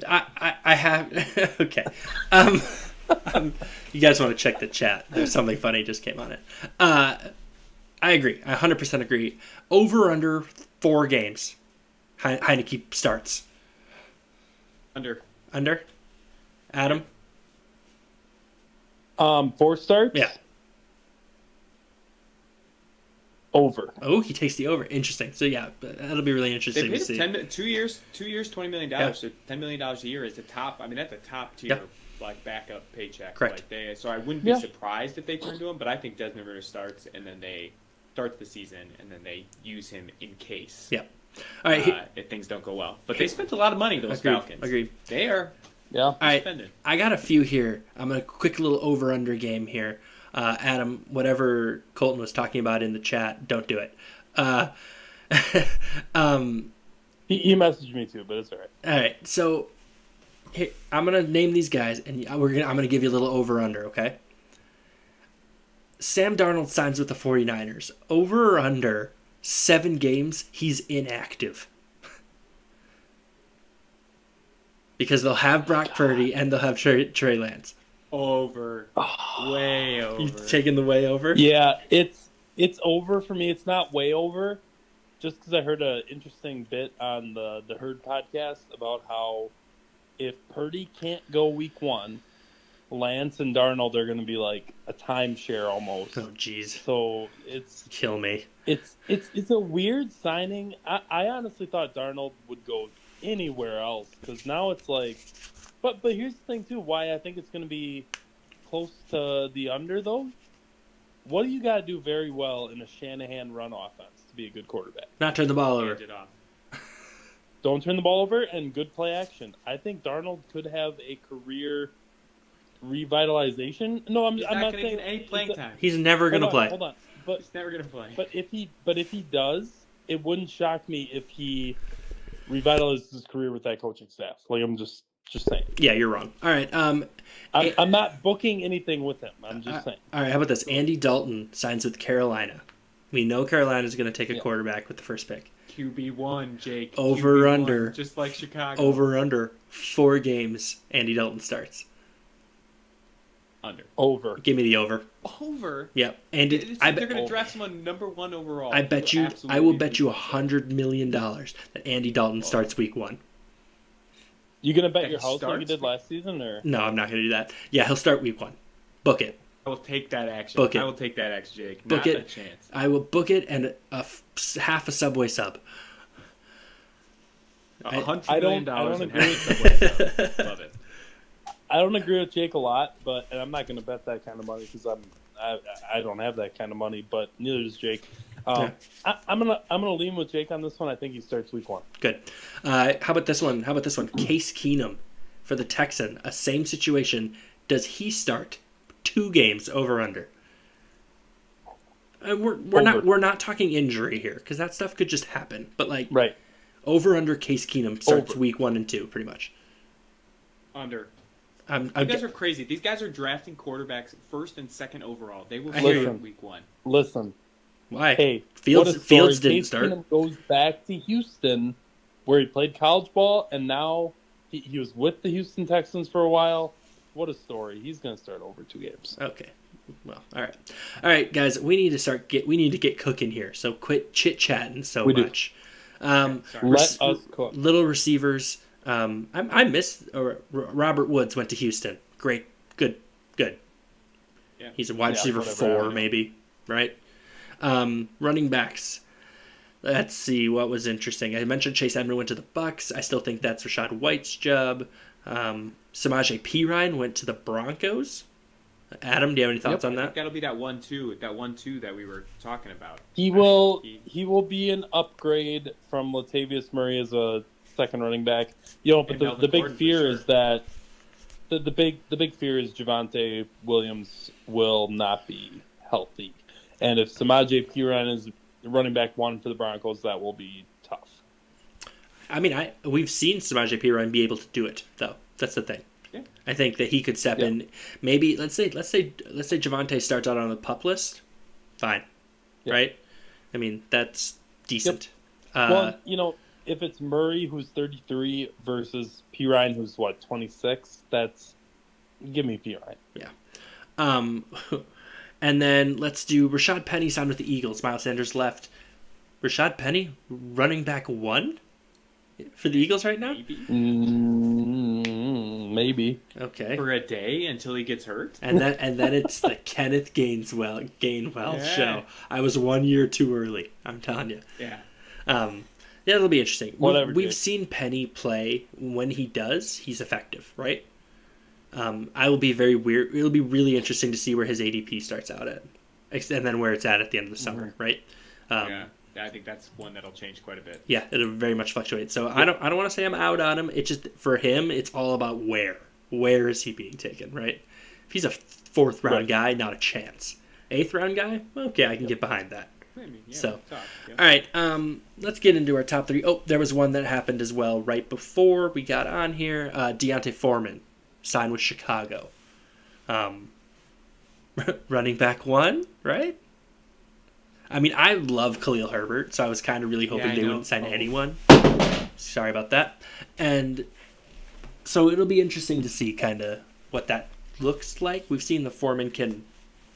I have okay. You guys want to check the chat? There's something funny just came on it. I agree. I 100% agree. Over under 4 games. Heineke starts. Under. Adam. 4 starts. Yeah. Over. Oh, he takes the over. Interesting. So yeah, that'll be really They interesting paid to see. him 2 years, $20 million. Yeah. So $10 million a year is the top. I mean, that's a top tier Yeah. like backup paycheck. Correct. So I wouldn't be surprised if they turn to him, but I think Desmond Ridder starts and then they start the season and then they use him in case. Yeah. All right. If things don't go well. But they spent a lot of money, those Falcons. Agreed. They are Yeah. All right. spending. I got a few here. I'm a quick little over under game here. Adam, whatever Colton was talking about in the chat, don't do it. He messaged me too, but it's all right. All right, so here, I'm gonna name these guys, and I'm gonna give you a little over under. Okay. Sam Darnold signs with the 49ers. Over or under 7 games, he's inactive. Because they'll have Brock Purdy and they'll have Trey Lance. Over. Way over. You taking the way over? Yeah, it's over for me. It's not way over, just because I heard an interesting bit on the Herd podcast about how if Purdy can't go week one, Lance and Darnold are going to be like a timeshare almost. Oh, jeez. So it's Kill me. it's a weird signing. I honestly thought Darnold would go anywhere else because now it's like, but here's the thing too. Why I think it's going to be close to the under though. What do you got to do very well in a Shanahan run offense to be a good quarterback? Not turn the ball over. Hand it off. Don't turn the ball over and good play action. I think Darnold could have a career revitalization. No, I'm He's not not going to saying get any playing time. He's never going to play. Hold on, but He's never going to play. if he does, it wouldn't shock me if he revitalizes his career with that coaching staff. Like I'm just saying. Yeah, you're wrong. All right. I'm not booking anything with him. I'm just saying. All right. How about this? Andy Dalton signs with Carolina. We know Carolina's going to take a quarterback with the first pick. QB1, Jake. Over QB1, under. Just like Chicago. Over under 4 games. Andy Dalton starts. Under. Over. Give me the over. Over? Yep. Andy. They're going to draft someone number 1 overall. I bet you. I will bet you $100 million that Andy Dalton starts week 1. You gonna bet Yeah, your he house like you starts? did last season, or No, I'm not going to do that. Yeah, he'll start week 1. Book it. I will take that action. Book it. I will take that action, Jake. Book Not it. a chance. I will book it and half a Subway sub. $100 I million don't in agree half with Subway sub. Love it. I don't agree with Jake a lot, and I'm not gonna bet that kind of money because I don't have that kind of money, but neither does Jake. I'm gonna lean with Jake on this one. I think he starts week 1. Good. How about this one? Case Keenum for the Texan. A same situation. Does he start 2 games over under? We're not talking injury here because that stuff could just happen. But like Right. over under Case Keenum starts Over. week 1 and 2 pretty much. Under. I'm You guys are crazy. These guys are drafting quarterbacks 1st and 2nd overall. They will I hear start you. week 1. Listen, why? hey, Fields what a story. didn't Case start. Keenum goes back to Houston, where he played college ball, and now he was with the Houston Texans for a while. What a story! He's gonna start over 2 games. Okay. Well, all right, guys. We need to get cooking here. So quit chit chatting so We do. much. Sorry. Let us cook. Little receivers. I miss Robert Woods went to Houston. Great, good. He's a wide receiver whatever, 4, maybe, right? Running backs. Let's see what was interesting. I mentioned Chase Edmonds went to the Bucks. I still think that's Rachaad White's job. Samaje Perine went to the Broncos. Adam, do you have any thoughts on that? That'll be that 1-2 that we were talking about. He will be an upgrade from Latavius Murray as a second running back. But the big fear is that the big fear is Javonte Williams will not be healthy, and if Samaje Perine is running back 1 for the Broncos, that will be tough. I mean, we've seen Samaje Perine be able to do it, though. That's the thing. Yeah. I think that he could step in. Maybe let's say Javonte starts out on the PUP list. Fine, right? I mean, that's decent. Well, if it's Murray who's 33 versus Perine who's 26, give me Perine. Yeah. And then let's do Rashad Penny signed with the Eagles. Miles Sanders left. Rashad Penny, running back 1 for the Eagles right now? Maybe. Okay. For a day until he gets hurt? And then it's the Kenneth Gainwell show. I was 1 year too early, I'm telling you. Yeah. It'll be interesting. We've Jake. seen Penny play. When he does, he's effective, right? I will be very weird. It'll be really interesting to see where his ADP starts out at, and then where it's at the end of the summer, right? Yeah, I think that's one that'll change quite a bit. Yeah, it'll very much fluctuate. So I don't want to say I'm out on him. It's just for him, it's all about where is he being taken, right? If he's a 4th round guy, not a chance. 8th round guy, okay, I can get behind that. Maybe, yeah, So, yeah. all right, let's get into our top 3. Oh, there was one that happened as well right before we got on here. Deontay Foreman signed with Chicago. Running back 1, right? I mean, I love Khalil Herbert, so I was kind of really hoping they wouldn't sign anyone. Sorry about that. And so it'll be interesting to see kind of what that looks like. We've seen the Foreman can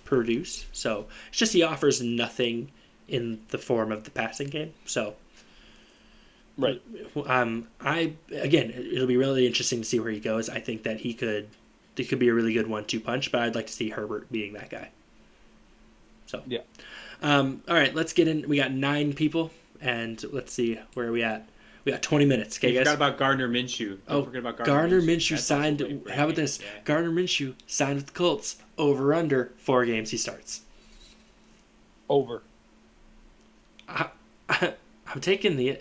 produce, so it's just he offers nothing in the form of the passing game. So, right. It'll be really interesting to see where he goes. I think that it could be a really good 1-2 punch, but I'd like to see Herbert being that guy. So yeah. All right, let's get in. We got 9 people, and let's see where are we at. We got 20 minutes. Okay, guys. Forgot about Gardner Minshew. Don't forget about Gardner Minshew That's signed. How about this? Yeah. Gardner Minshew signed with the Colts. Over under 4 games he starts. Over. I'm taking the.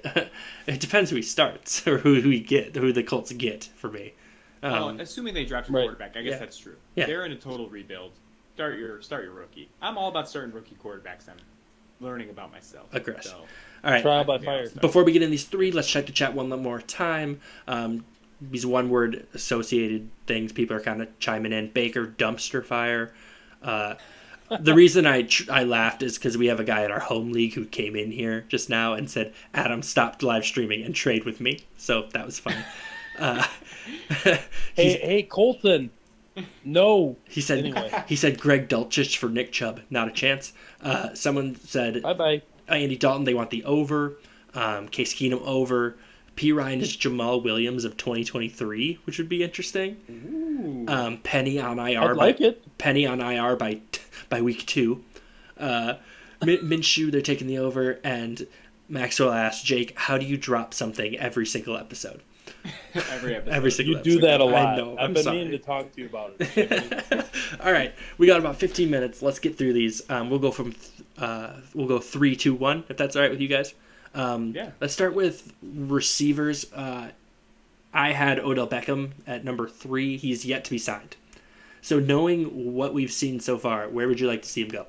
It depends who he starts or who the Colts get for me. Assuming they draft a quarterback, I guess that's true. Yeah. They're in a total rebuild. Start your rookie. I'm all about starting rookie quarterbacks. I'm learning about myself. Aggressive. So, all right. Trial by fire. Before we get in these 3, let's check the chat one more time. These one-word associated things, people are kind of chiming in. Baker dumpster fire. The reason I laughed is because we have a guy in our home league who came in here just now and said, "Adam, stop live streaming and trade with me." So that was fun. Hey, Colton. No. He said. Anyway. He said Greg Dulcich for Nick Chubb. Not a chance. Someone said. Bye. Andy Dalton. They want the over. Case Keenum over. P. Ryan is Jamal Williams of 2023, which would be interesting. ooh. Penny on IR. I'd like it. Penny on IR by week 2. Minshew, they're taking the over, and Maxwell asked Jake, "How do you drop something every single episode?" Every episode. Every single You episode. do that a lot. I know. I've I'm been sorry. meaning to talk to you about it. All right, we got about 15 minutes. Let's get through these. We'll go 3, 2, 1, if that's all right with you guys. Yeah. Let's start with receivers. I had Odell Beckham at number 3. He's yet to be signed. So knowing what we've seen so far, where would you like to see him go?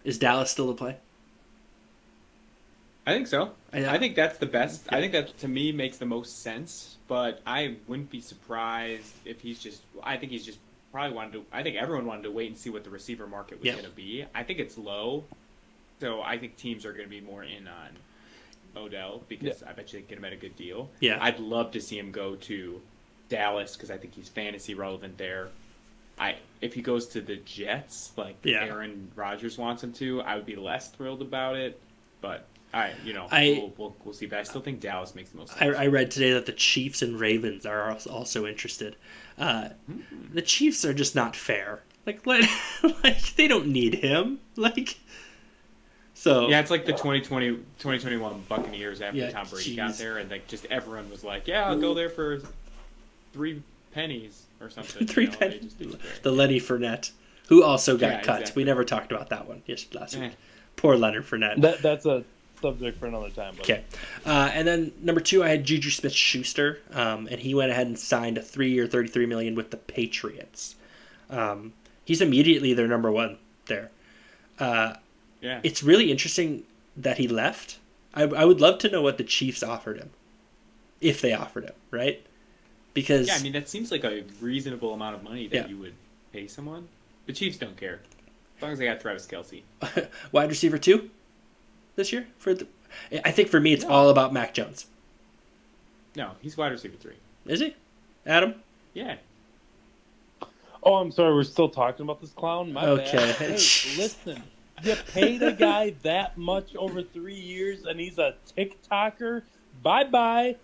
Is Dallas still the play? I think so. I think that's the best. Yeah. I think that, to me, makes the most sense. But I wouldn't be surprised if he's just... I think he's just probably wanted to... I think everyone wanted to wait and see what the receiver market was going to be. I think it's low. So I think teams are going to be more in on Odell because I bet you they get him at a good deal. Yeah. I'd love to see him go to Dallas because I think he's fantasy relevant there. If he goes to the Jets, like Aaron Rodgers wants him to, I would be less thrilled about it. But we'll see. But I still think Dallas makes the most sense. I read today that the Chiefs and Ravens are also interested. The Chiefs are just not fair. Like, like they don't need him. Like, so Yeah, it's like the 2021 Buccaneers after Yeah, Tom Brady jeez. got there, and like just everyone was like, "Yeah, I'll go there for 3 pennies or something." three They pennies. just didn't care. The Lenny Fournette, who also got Yeah, cut. exactly. We never talked about that one last Eh. week. Poor Leonard Fournette. That's a subject for another time. But Okay. And then number 2, I had Juju Smith-Schuster, and he went ahead and signed a 3-year, $33 million with the Patriots. He's immediately their number 1 there. Yeah, It's really interesting that he left. I would love to know what the Chiefs offered him, if they offered him, right? Because yeah. I mean, that seems like a reasonable amount of money that Yeah. you would pay someone. The Chiefs don't care as long as they got Travis Kelce. wide receiver 2 this year I think for me it's No. all about Mac Jones. No, he's wide receiver 3. Is he? Adam? Yeah, Oh, I'm sorry. We're still talking about this clown. My Okay. bad. Hey, listen. You paid a guy that much over 3 years, and he's a TikToker. Bye-bye.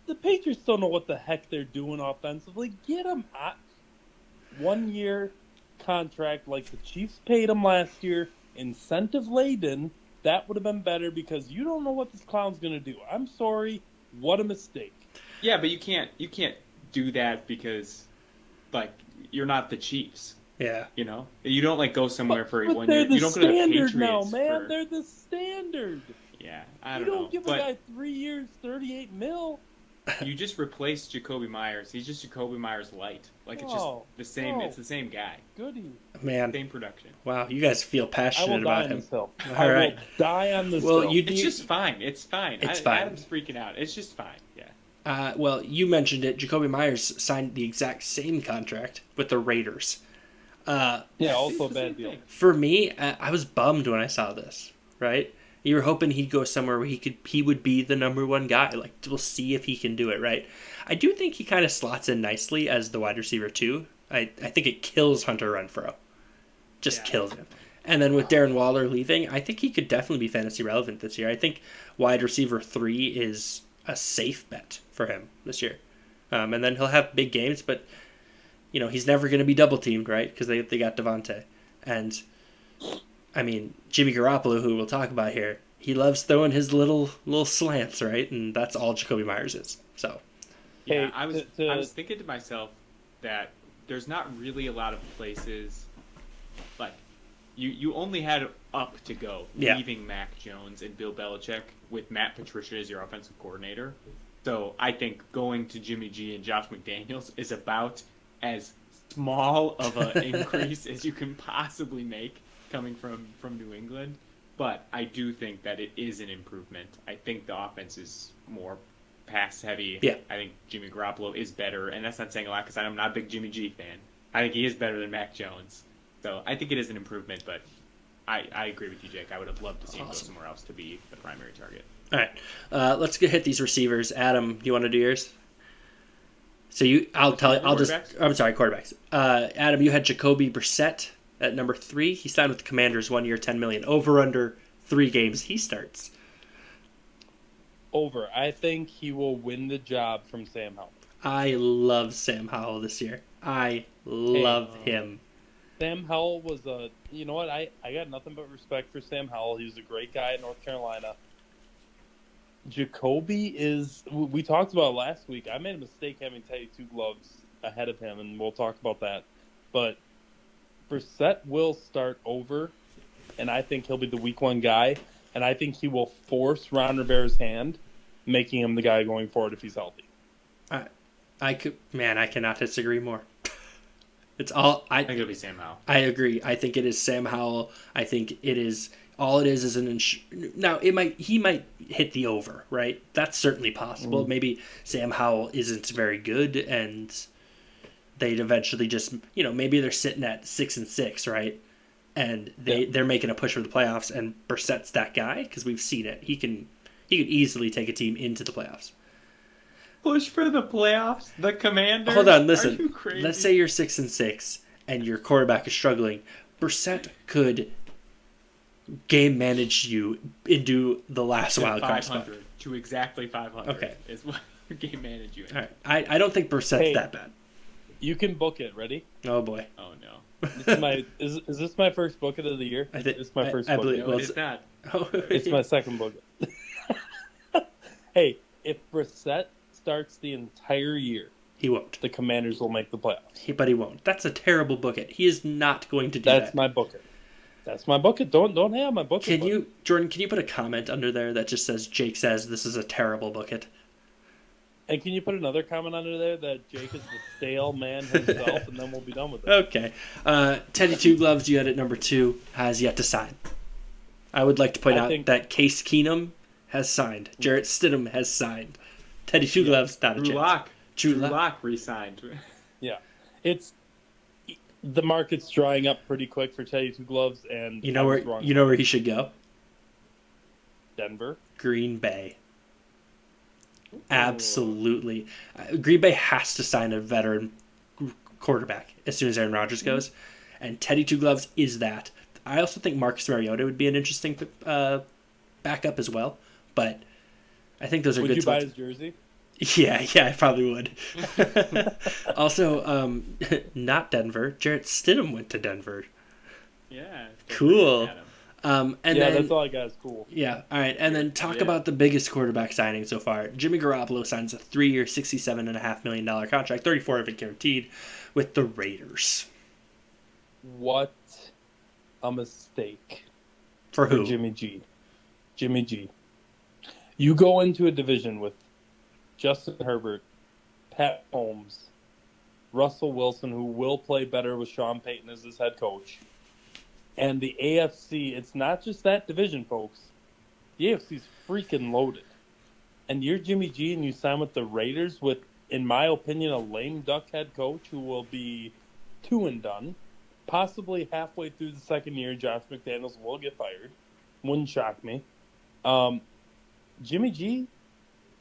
The Patriots don't know what the heck they're doing offensively. Get him 1-year contract like the Chiefs paid him last year, incentive-laden. That would have been better because you don't know what this clown's going to do. I'm sorry. What a mistake. yeah, but you can't do that because like you're not the Chiefs. Yeah. You know, you don't like go somewhere for But 1 they're year. the You don't go to the standard Patriots now, man. for- They're the standard. Yeah, I You don't know. don't give a But guy 3 years, 38 mil. you just replaced Jacoby Myers. He's just Jacoby Myers light. Like it's Oh, just the same. no. It's the same guy, Goody. Man. same production. Wow, you guys feel I will passionate die about on him. this hill. All I right. will die on this Well, hill. you- It's just fine. It's fine. It's fine. Adam's freaking out. It's just fine. Yeah. Well, you mentioned it. Jacoby Myers signed the exact same contract with the Raiders. yeah, also a It's the bad same deal. thing. For me, I was bummed when I saw this. Right? You were hoping he'd go somewhere where he would be the number 1 guy. Like, we'll see if he can do it. Right? I do think he kind of slots in nicely as the wide receiver 2. I think it kills Hunter Renfrow. Just Yeah. kills him. And then with Darren Waller leaving, I think he could definitely be fantasy relevant this year. I think wide receiver 3 is a safe bet for him this year. And then he'll have big games, but you know he's never going to be double teamed, right? Because they got Devontae, and I mean Jimmy Garoppolo, who we'll talk about here. He loves throwing his little slants, right? And that's all Jacoby Myers is. So Yeah, Hey, I was to- I was thinking to myself that there's not really a lot of places like you only had up to go Yeah. leaving Mac Jones and Bill Belichick with Matt Patricia as your offensive coordinator. So I think going to Jimmy G and Josh McDaniels is about as small of an increase as you can possibly make coming from New England. But I do think that it is an improvement. I think the offense is more pass heavy. Yeah. I think Jimmy Garoppolo is better, and that's not saying a lot because I'm not a big Jimmy G fan. I think he is better than Mac Jones. So I think it is an improvement, but I agree with you, Jake. I would have loved to see him go Awesome. somewhere else to be the primary target. all right, let's hit these receivers. Adam, do you want to do yours? So I'm sorry, quarterbacks. Adam, you had Jacoby Brissett at number 3. He signed with the Commanders, 1 year, $10 million. Over under 3 games he starts. Over. I think he will win the job from Sam Howell. I love Sam Howell this year. I love him. Sam Howell was a... You know what? I got nothing but respect for Sam Howell. He was a great guy at North Carolina. Jacoby is... We talked about it last week. I made a mistake having Teddy Two Gloves ahead of him, and we'll talk about that. But Brissett will start over, and I think he'll be the week 1 guy, and I think he will force Ron Rivera's hand, making him the guy going forward if he's healthy. I cannot disagree more. It's all I think it'll be Sam Howell. I agree. I think it is Sam Howell. I think it is all it is an now he might hit the over, right? That's certainly possible. Maybe Sam Howell isn't very good and they'd eventually just, maybe they're sitting at 6-6, right? And they're making a push for the playoffs and Brissett's that guy because we've seen it. He could easily take a team into the playoffs. Push for the playoffs? The Commanders? Hold on, Are listen. you crazy? Let's say you're 6-6 and your quarterback is struggling. Brissett could game manage you into the last to wild card spot. 500 to exactly 500. Okay. Is what game manage you in. All right, I don't think Brissett's Hey. that bad. You can book it. Ready? Oh boy. Oh no. This is my is this my first book of the year? It's my first I book. believe. No, Well, it's not. It's my second book. Hey, if Brissett starts the entire year, He won't. the Commanders will make the playoffs. But he won't. That's a terrible book-it. He is not going to do That's that. my bucket. That's my bucket. Don't have my bucket. Can you, Jordan? Can you put a comment under there that just says Jake says this is a terrible bucket? And can you put another comment under there that Jake is the stale man himself, and then we'll be done with it. Okay. Teddy Two Gloves, you had at number 2, has yet to sign. I would like to point out that Case Keenum has signed. Jarrett Stidham has signed. Teddy Two Gloves, not a chance. Drew Lock re-signed. Yeah, it's the market's drying up pretty quick for Teddy Two Gloves, and You know where he should go? Denver, Green Bay. Absolutely. Green Bay has to sign a veteran quarterback as soon as Aaron Rodgers goes, and Teddy Two Gloves is that. I also think Marcus Mariota would be an interesting backup as well, but I think those are would good you buy spots. his jersey? Yeah, I probably would. Also, not Denver. Jarrett Stidham went to Denver. Yeah. Cool. Adam. And Yeah, then, that's all I got is cool. Yeah, all right. And then talk Yeah. about the biggest quarterback signing so far. Jimmy Garoppolo signs a 3-year, $67.5 million contract, 34 of it guaranteed, with the Raiders. What a mistake For who? Jimmy G. Jimmy G. You go into a division with Justin Herbert, Pat Holmes, Russell Wilson, who will play better with Sean Payton as his head coach. And the AFC, it's not just that division, folks. The AFC's freaking loaded. And you're Jimmy G and you sign with the Raiders with, in my opinion, a lame duck head coach who will be 2 and done. Possibly halfway through the second year, Josh McDaniels will get fired. Wouldn't shock me. Jimmy G,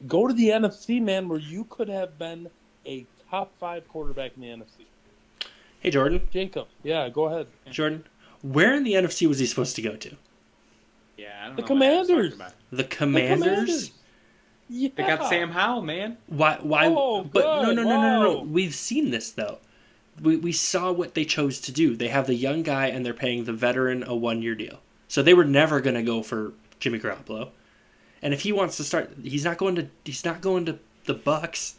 go to the NFC, man, where you could have been a top 5 quarterback in the NFC. Hey, Jordan. Jacob, yeah, go ahead. Jordan, where in the NFC was he supposed to go to? Yeah, I don't The know what Adam's Commanders. talking about. The Commanders? Yeah. They got Sam Howell, man. Why? Oh, but good. no. Wow. We've seen this, though. We saw what they chose to do. They have the young guy, and they're paying the veteran a 1-year deal. So they were never going to go for Jimmy Garoppolo. And if he wants to start, he's not going to the Bucks.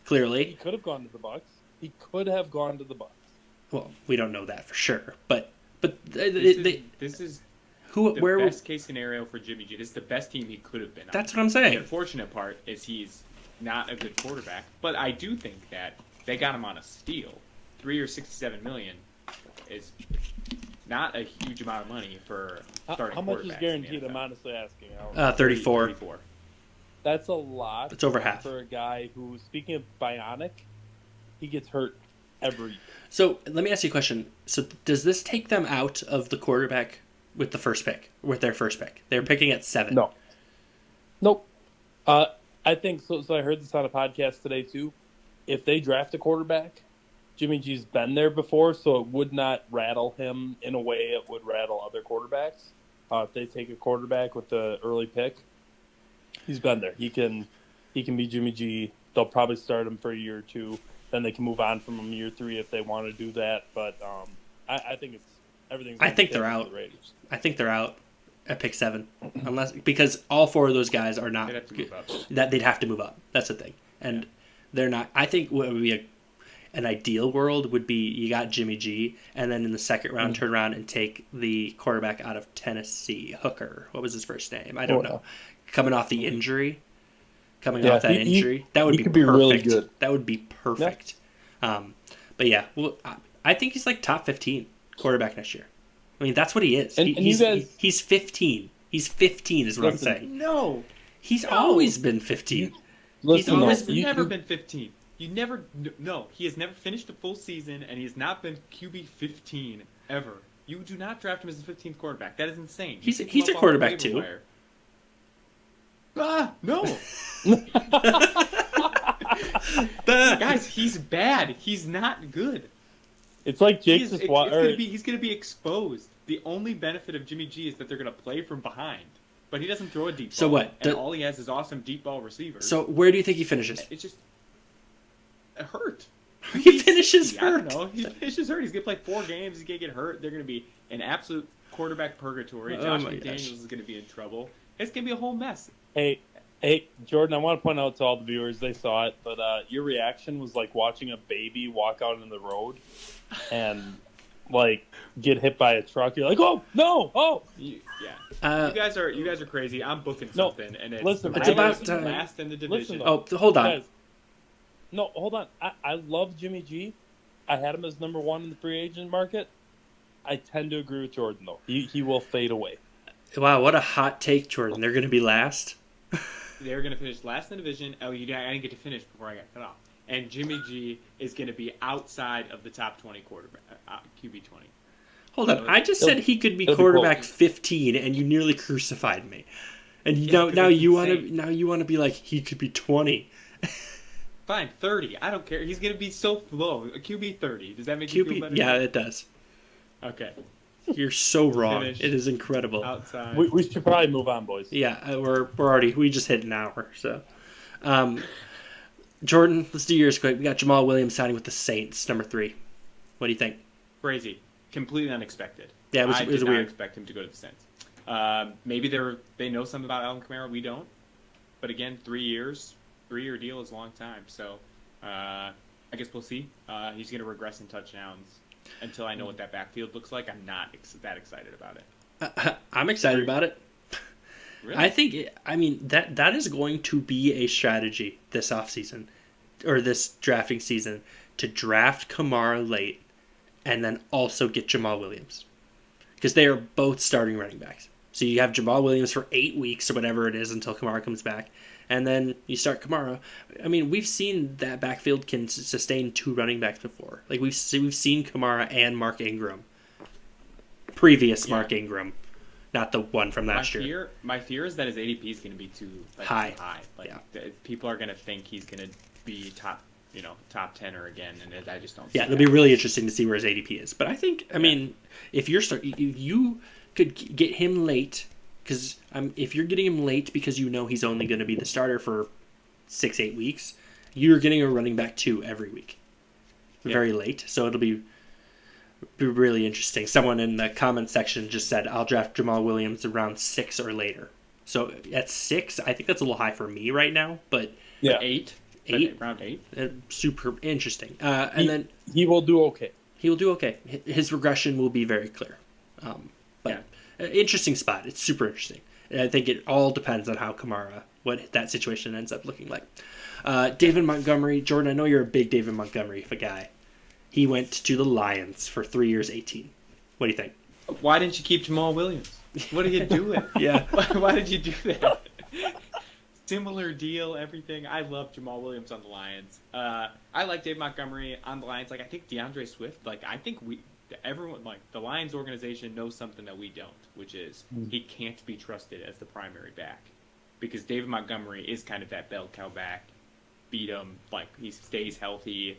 Clearly, He could have gone to the Bucks. He could have gone to the Bucks. well, we don't know that for sure. But This is the where best case scenario for Jimmy G. This is the best team he could have been on. That's what I'm The saying. unfortunate part is he's not a good quarterback. But I do think that they got him on a steal. 3 or $67 million is not a huge amount of money for starting How much is quarterbacks in the guaranteed? NFL. I'm honestly asking. I don't know. 34. 34. That's a lot. It's over half. For a guy who, speaking of bionic, he gets hurt every year. So let me ask you a question. So does this take them out of the quarterback with the first pick, with their first pick? They're picking at 7. No. Nope. I think so. So I heard this on a podcast today too. If they draft a quarterback, Jimmy G's been there before, so it would not rattle him in a way it would rattle other quarterbacks. If they take a quarterback with the early pick, he's been there. He can be Jimmy G. They'll probably start him for a year or 2. Then they can move on from him year 3 if they want to do that. But I think it's everything's. I think they're out. The Raiders. I think they're out at pick 7, because all 4 of those guys are not. They'd have to move up. That they'd have to move up. That's the thing, and they're not. I think what would be an ideal world would be you got Jimmy G, and then in the second round turn around and take the quarterback out of Tennessee, Hooker. What was his first name? I don't know. Coming off the injury. Off that injury, that would be could perfect. be really good. That would be perfect. But yeah, well, I think he's like top 15 quarterback next year. I mean, that's what he is. And He's 15. He's 15 is what Listen, I'm saying. No. He's always been 15. Listen, He's though, never been 15. He has never finished a full season, and he has not been QB 15 ever. You do not draft him as the 15th quarterback. That is insane. He's a quarterback too. No. Guys, he's bad. He's not good. It's like Jake's He's gonna be exposed. The only benefit of Jimmy G is that they're gonna play from behind, but he doesn't throw a deep ball. So what? And all he has is awesome deep ball receivers. So where do you think he finishes? It's just hurt. He finishes I don't hurt. know. He finishes hurt. He's gonna play 4 games. He's gonna get hurt. They're gonna be in absolute quarterback purgatory. Oh Josh my McDaniels gosh. is gonna be in trouble. It's gonna be a whole mess. Hey, Jordan, I want to point out to all the viewers, they saw it, but your reaction was like watching a baby walk out in the road and like get hit by a truck. You're like, oh no, oh. Yeah. Uh, You guys are crazy. I'm booking No, something, and listen, the It's Raiders about time. last in the division. though. oh, hold on. Guys, no, hold on. I love Jimmy G. I had him as number 1 in the free agent market. I tend to agree with Jordan, though. He will fade away. Wow, what a hot take, Jordan. They're going to be last. They're going to finish last in the division. Oh, I didn't get to finish before I got cut off. And Jimmy G is going to be outside of the top 20 quarterback, QB 20. Hold on. I just said he could be He'll be quarterback close. 15, and you nearly crucified me. And Yeah, now, 'cause now that's you want insane. to be like he could be 20. Fine, 30. I don't care. He's going to be so low. A QB 30. Does that make you feel QB, better? yeah, it does. Okay. You're so wrong. Finish. It is incredible. Outside. We should probably move on, boys. Yeah, we just hit an hour. So, Jordan, let's do yours quick. We got Jamal Williams signing with the Saints, number 3. What do you think? Crazy. Completely unexpected. Yeah, it was I did not weird. expect him to go to the Saints. Maybe they know something about Alvin Kamara. We don't. But again, 3 years. 3-year deal is a long time. So I guess we'll see. He's going to regress in touchdowns. Until I know what that backfield looks like, I'm not that excited about it. I'm excited about it. Really? I think, that is going to be a strategy this offseason, or this drafting season, to draft Kamara late and then also get Jamal Williams. Because they are both starting running backs. So you have Jamal Williams for 8 weeks or whatever it is until Kamara comes back. And then you start Kamara. I mean, we've seen that backfield can sustain 2 running backs before. Like, we've seen Kamara and Mark Ingram. Previous Mark Ingram. Not the one from last year. My fear is that his ADP is going to be too High. Like Yeah. people are going to think he's going to be top 10er again, and I just don't. Yeah, see it'll that. be really interesting to see where his ADP is. But I think, if you could get him late, because if you're getting him late because you know he's only going to be the starter for 6-8 weeks, you're getting a running back 2 every week. Very late, so it'll be really interesting. Someone in the comment section just said, I'll draft Jamal Williams around 6 or later. So at 6, I think that's a little high for me right now, but Yeah. 8. 8? Round 8. Super interesting. And then He will do okay. he will do okay. His regression will be very clear. Interesting spot. It's super interesting. And I think it all depends on how what that situation ends up looking like. David Montgomery. Jordan, I know you're a big David Montgomery guy. He went to the Lions for 3 years, 18. What do you think? Why didn't you keep Jamal Williams? What are you doing? Yeah. Why did you do that? Similar deal, everything. I love Jamal Williams on the Lions. I like Dave Montgomery on the Lions. Like, I think DeAndre Swift. Like, I think everyone, like the Lions organization, knows something that we don't, which is he can't be trusted as the primary back because David Montgomery is kind of that bell cow back. Beat him. Like, he stays healthy.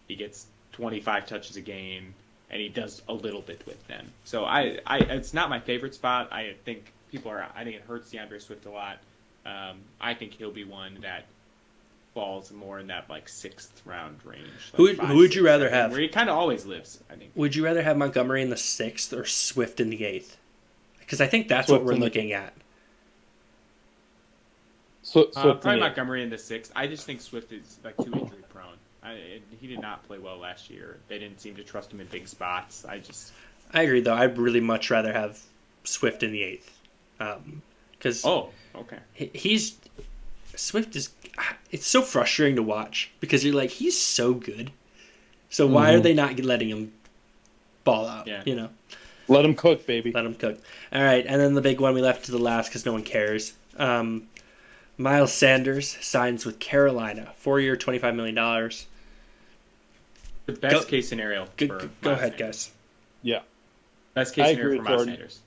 He gets 25 touches a game, and he does a little bit with them. So it's not my favorite spot. I think it hurts DeAndre Swift a lot. I think he'll be one that falls more in that like 6th round range. Like Who would you rather have? Where he kind of always lives, I think. Would you rather have Montgomery in the 6th or Swift in the 8th? Because I think that's what we're looking at. Probably Montgomery in the 6th. I just think Swift is like too injury prone. He did not play well last year. They didn't seem to trust him in big spots. I agree, though. I'd really much rather have Swift in the 8th. Because okay. Swift is... It's so frustrating to watch because you're like, he's so good. So why are they not letting him ball out, you know? Let him cook, baby. Let him cook. All right, and then the big one we left to the last because no one cares. Miles Sanders signs with Carolina. 4-year, $25 million. The best case scenario for Go Miles ahead, Sanders. guys. Yeah. Best case scenario for Miles Jordan. Sanders.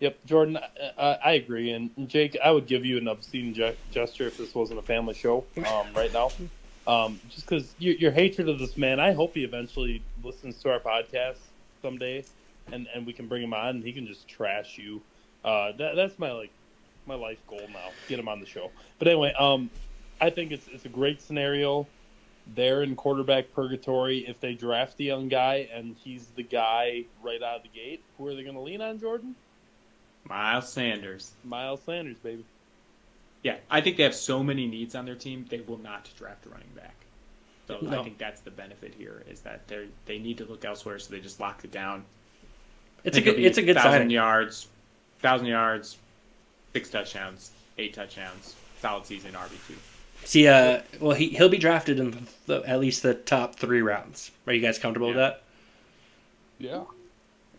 Yep, Jordan, I agree. And Jake, I would give you an obscene gesture if this wasn't a family show right now. Just because your hatred of this man, I hope he eventually listens to our podcast someday, and we can bring him on and he can just trash you. That's my life goal now. Get him on the show. But anyway, I think it's a great scenario. they're in quarterback purgatory. If they draft a young guy and he's the guy right out of the gate, who are they going to lean on, Jordan? Miles Sanders. Miles Sanders, baby. Yeah, I think they have so many needs on their team, they will not draft a running back. So No. I think that's the benefit here, is that they need to look elsewhere, so they just locked it down. It's a good 1,000 signing. yards, 6 touchdowns, 8 touchdowns, solid season, RB2. See, well, he'll be drafted in at least the top 3 rounds. Are you guys comfortable with that? Yeah.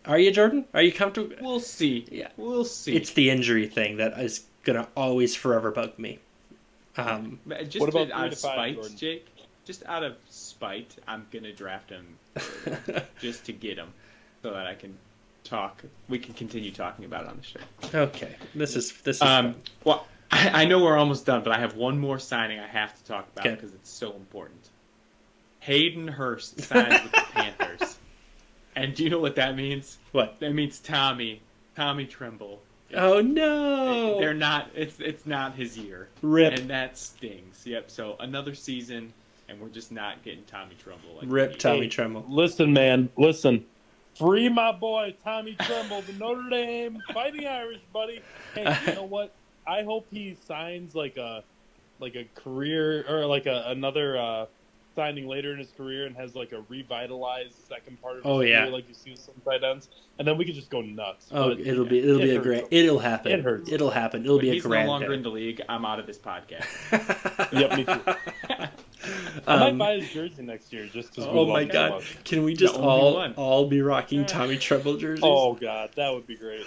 Are you, Jordan? Are you comfortable? We'll see. Yeah. We'll see. It's the injury thing that is gonna always forever bug me. Just What about out 3 of to 5, spite, Jordan? Jake. Just out of spite, I'm gonna draft him just to get him, so that I can talk. We can continue talking about it on the show. Okay, this is fun. Well, I know we're almost done, but I have one more signing I have to talk about Okay. because it's so important. Hayden Hurst signs with the Panthers, and do you know what that means? What? That means Tommy Tremble. Oh no! They're not. It's not his year. Rip. And that stings. Yep. So another season, and we're just not getting Tommy Tremble. Like Rip we need. Tommy Tremble. Listen, man. Listen. Free my boy, Tommy Tremble, the Notre Dame Fighting Irish, buddy. Hey, you know what? I hope he signs like a career or like another signing later in his career and has like a revitalized second part of his career, like you see with some tight ends, and then we could just go nuts. Oh, But, it'll be a great. It'll happen. It hurts. It'll happen. It'll When be a he's grand no longer day. in the league, I'm out of this podcast. Yep, me too. I might buy his jersey next year just because. Oh my god! Can we just The only one. all be rocking Tommy Tremble jerseys? Oh god, that would be great.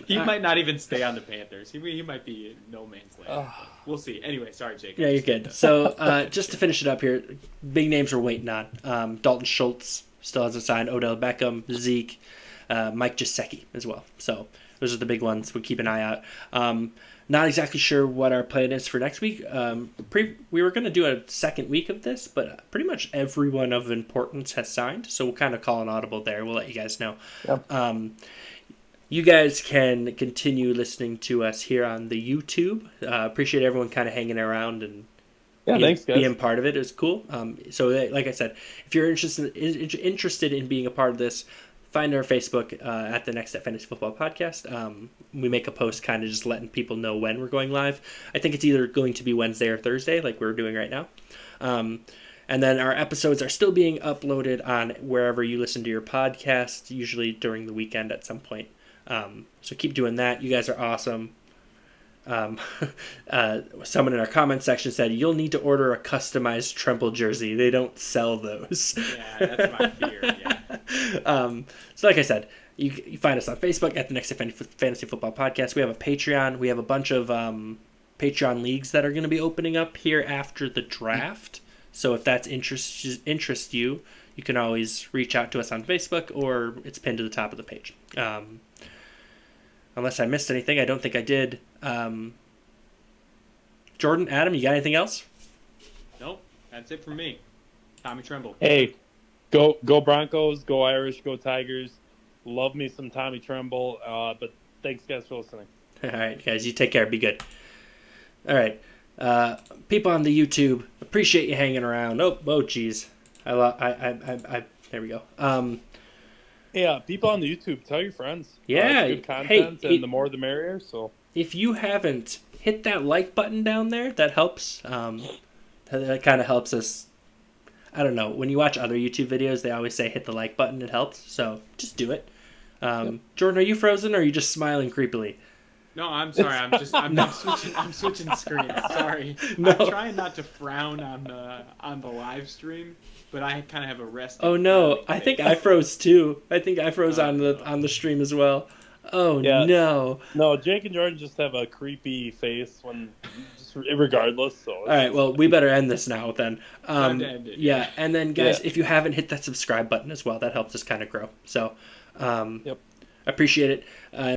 He might not even stay on the Panthers. He might be in no man's land. We'll see. Anyway, sorry, Jake. Yeah, you're good. So, just to finish it up here, big names we're waiting on. Dalton Schultz still hasn't signed. Odell Beckham, Zeke, Mike Gesicki as well. So those are the big ones. We'll keep an eye out. Not exactly sure what our plan is for next week. We were going to do a second week of this, but pretty much everyone of importance has signed. So we'll kind of call an audible there. We'll let you guys know. Yep. You guys can continue listening to us here on the YouTube. Appreciate everyone kind of hanging around and Thanks, guys. being part of it. It was cool. So, like I said, if you're interested in being a part of this, find our Facebook at the Next Step Fantasy Football Podcast. We make a post kind of just letting people know when we're going live. I think it's either going to be Wednesday or Thursday, like we're doing right now. And then our episodes are still being uploaded on wherever you listen to your podcast, usually during the weekend at some point. So keep doing that. You guys are awesome. Someone in our comment section said, you'll need to order a customized Tremble jersey. They don't sell those. Yeah, that's my fear. Yeah. So like I said, you find us on Facebook at the Next Fantasy Football Podcast. We have a Patreon. We have a bunch of Patreon leagues that are going to be opening up here after the draft. So if that's interests you, you can always reach out to us on Facebook, or it's pinned to the top of the page. Unless I missed anything, I don't think I did. Jordan, Adam, you got anything else? Nope, that's it for me. Tommy Tremble. Hey, go Broncos, go Irish, go Tigers. Love me some Tommy Tremble. But thanks, guys, for listening. All right, guys, you take care. Be good. All right, people on the YouTube, appreciate you hanging around. Oh, geez, there we go. Yeah, people on the YouTube, tell your friends. Yeah, it's good content, hey, and the more the merrier. So if you haven't hit that like button down there, that helps. That kind of helps us. I don't know. When you watch other YouTube videos, they always say hit the like button. It helps. So just do it. Yep. Jordan, are you frozen or are you just smiling creepily? No, I'm sorry. I'm switching screens. Sorry. No. I'm trying not to frown on the live stream, but I kind of have a rest. Oh no, I think I froze too. I think I froze on the stream as well. Oh Yeah. no. no, Jake and Jordan just have a creepy face when, just regardless. So All right, well, we better end this now then. Time to end it, Yeah, and then guys, Yeah. if you haven't hit that subscribe button as well, that helps us kind of grow. So, Yep. appreciate it.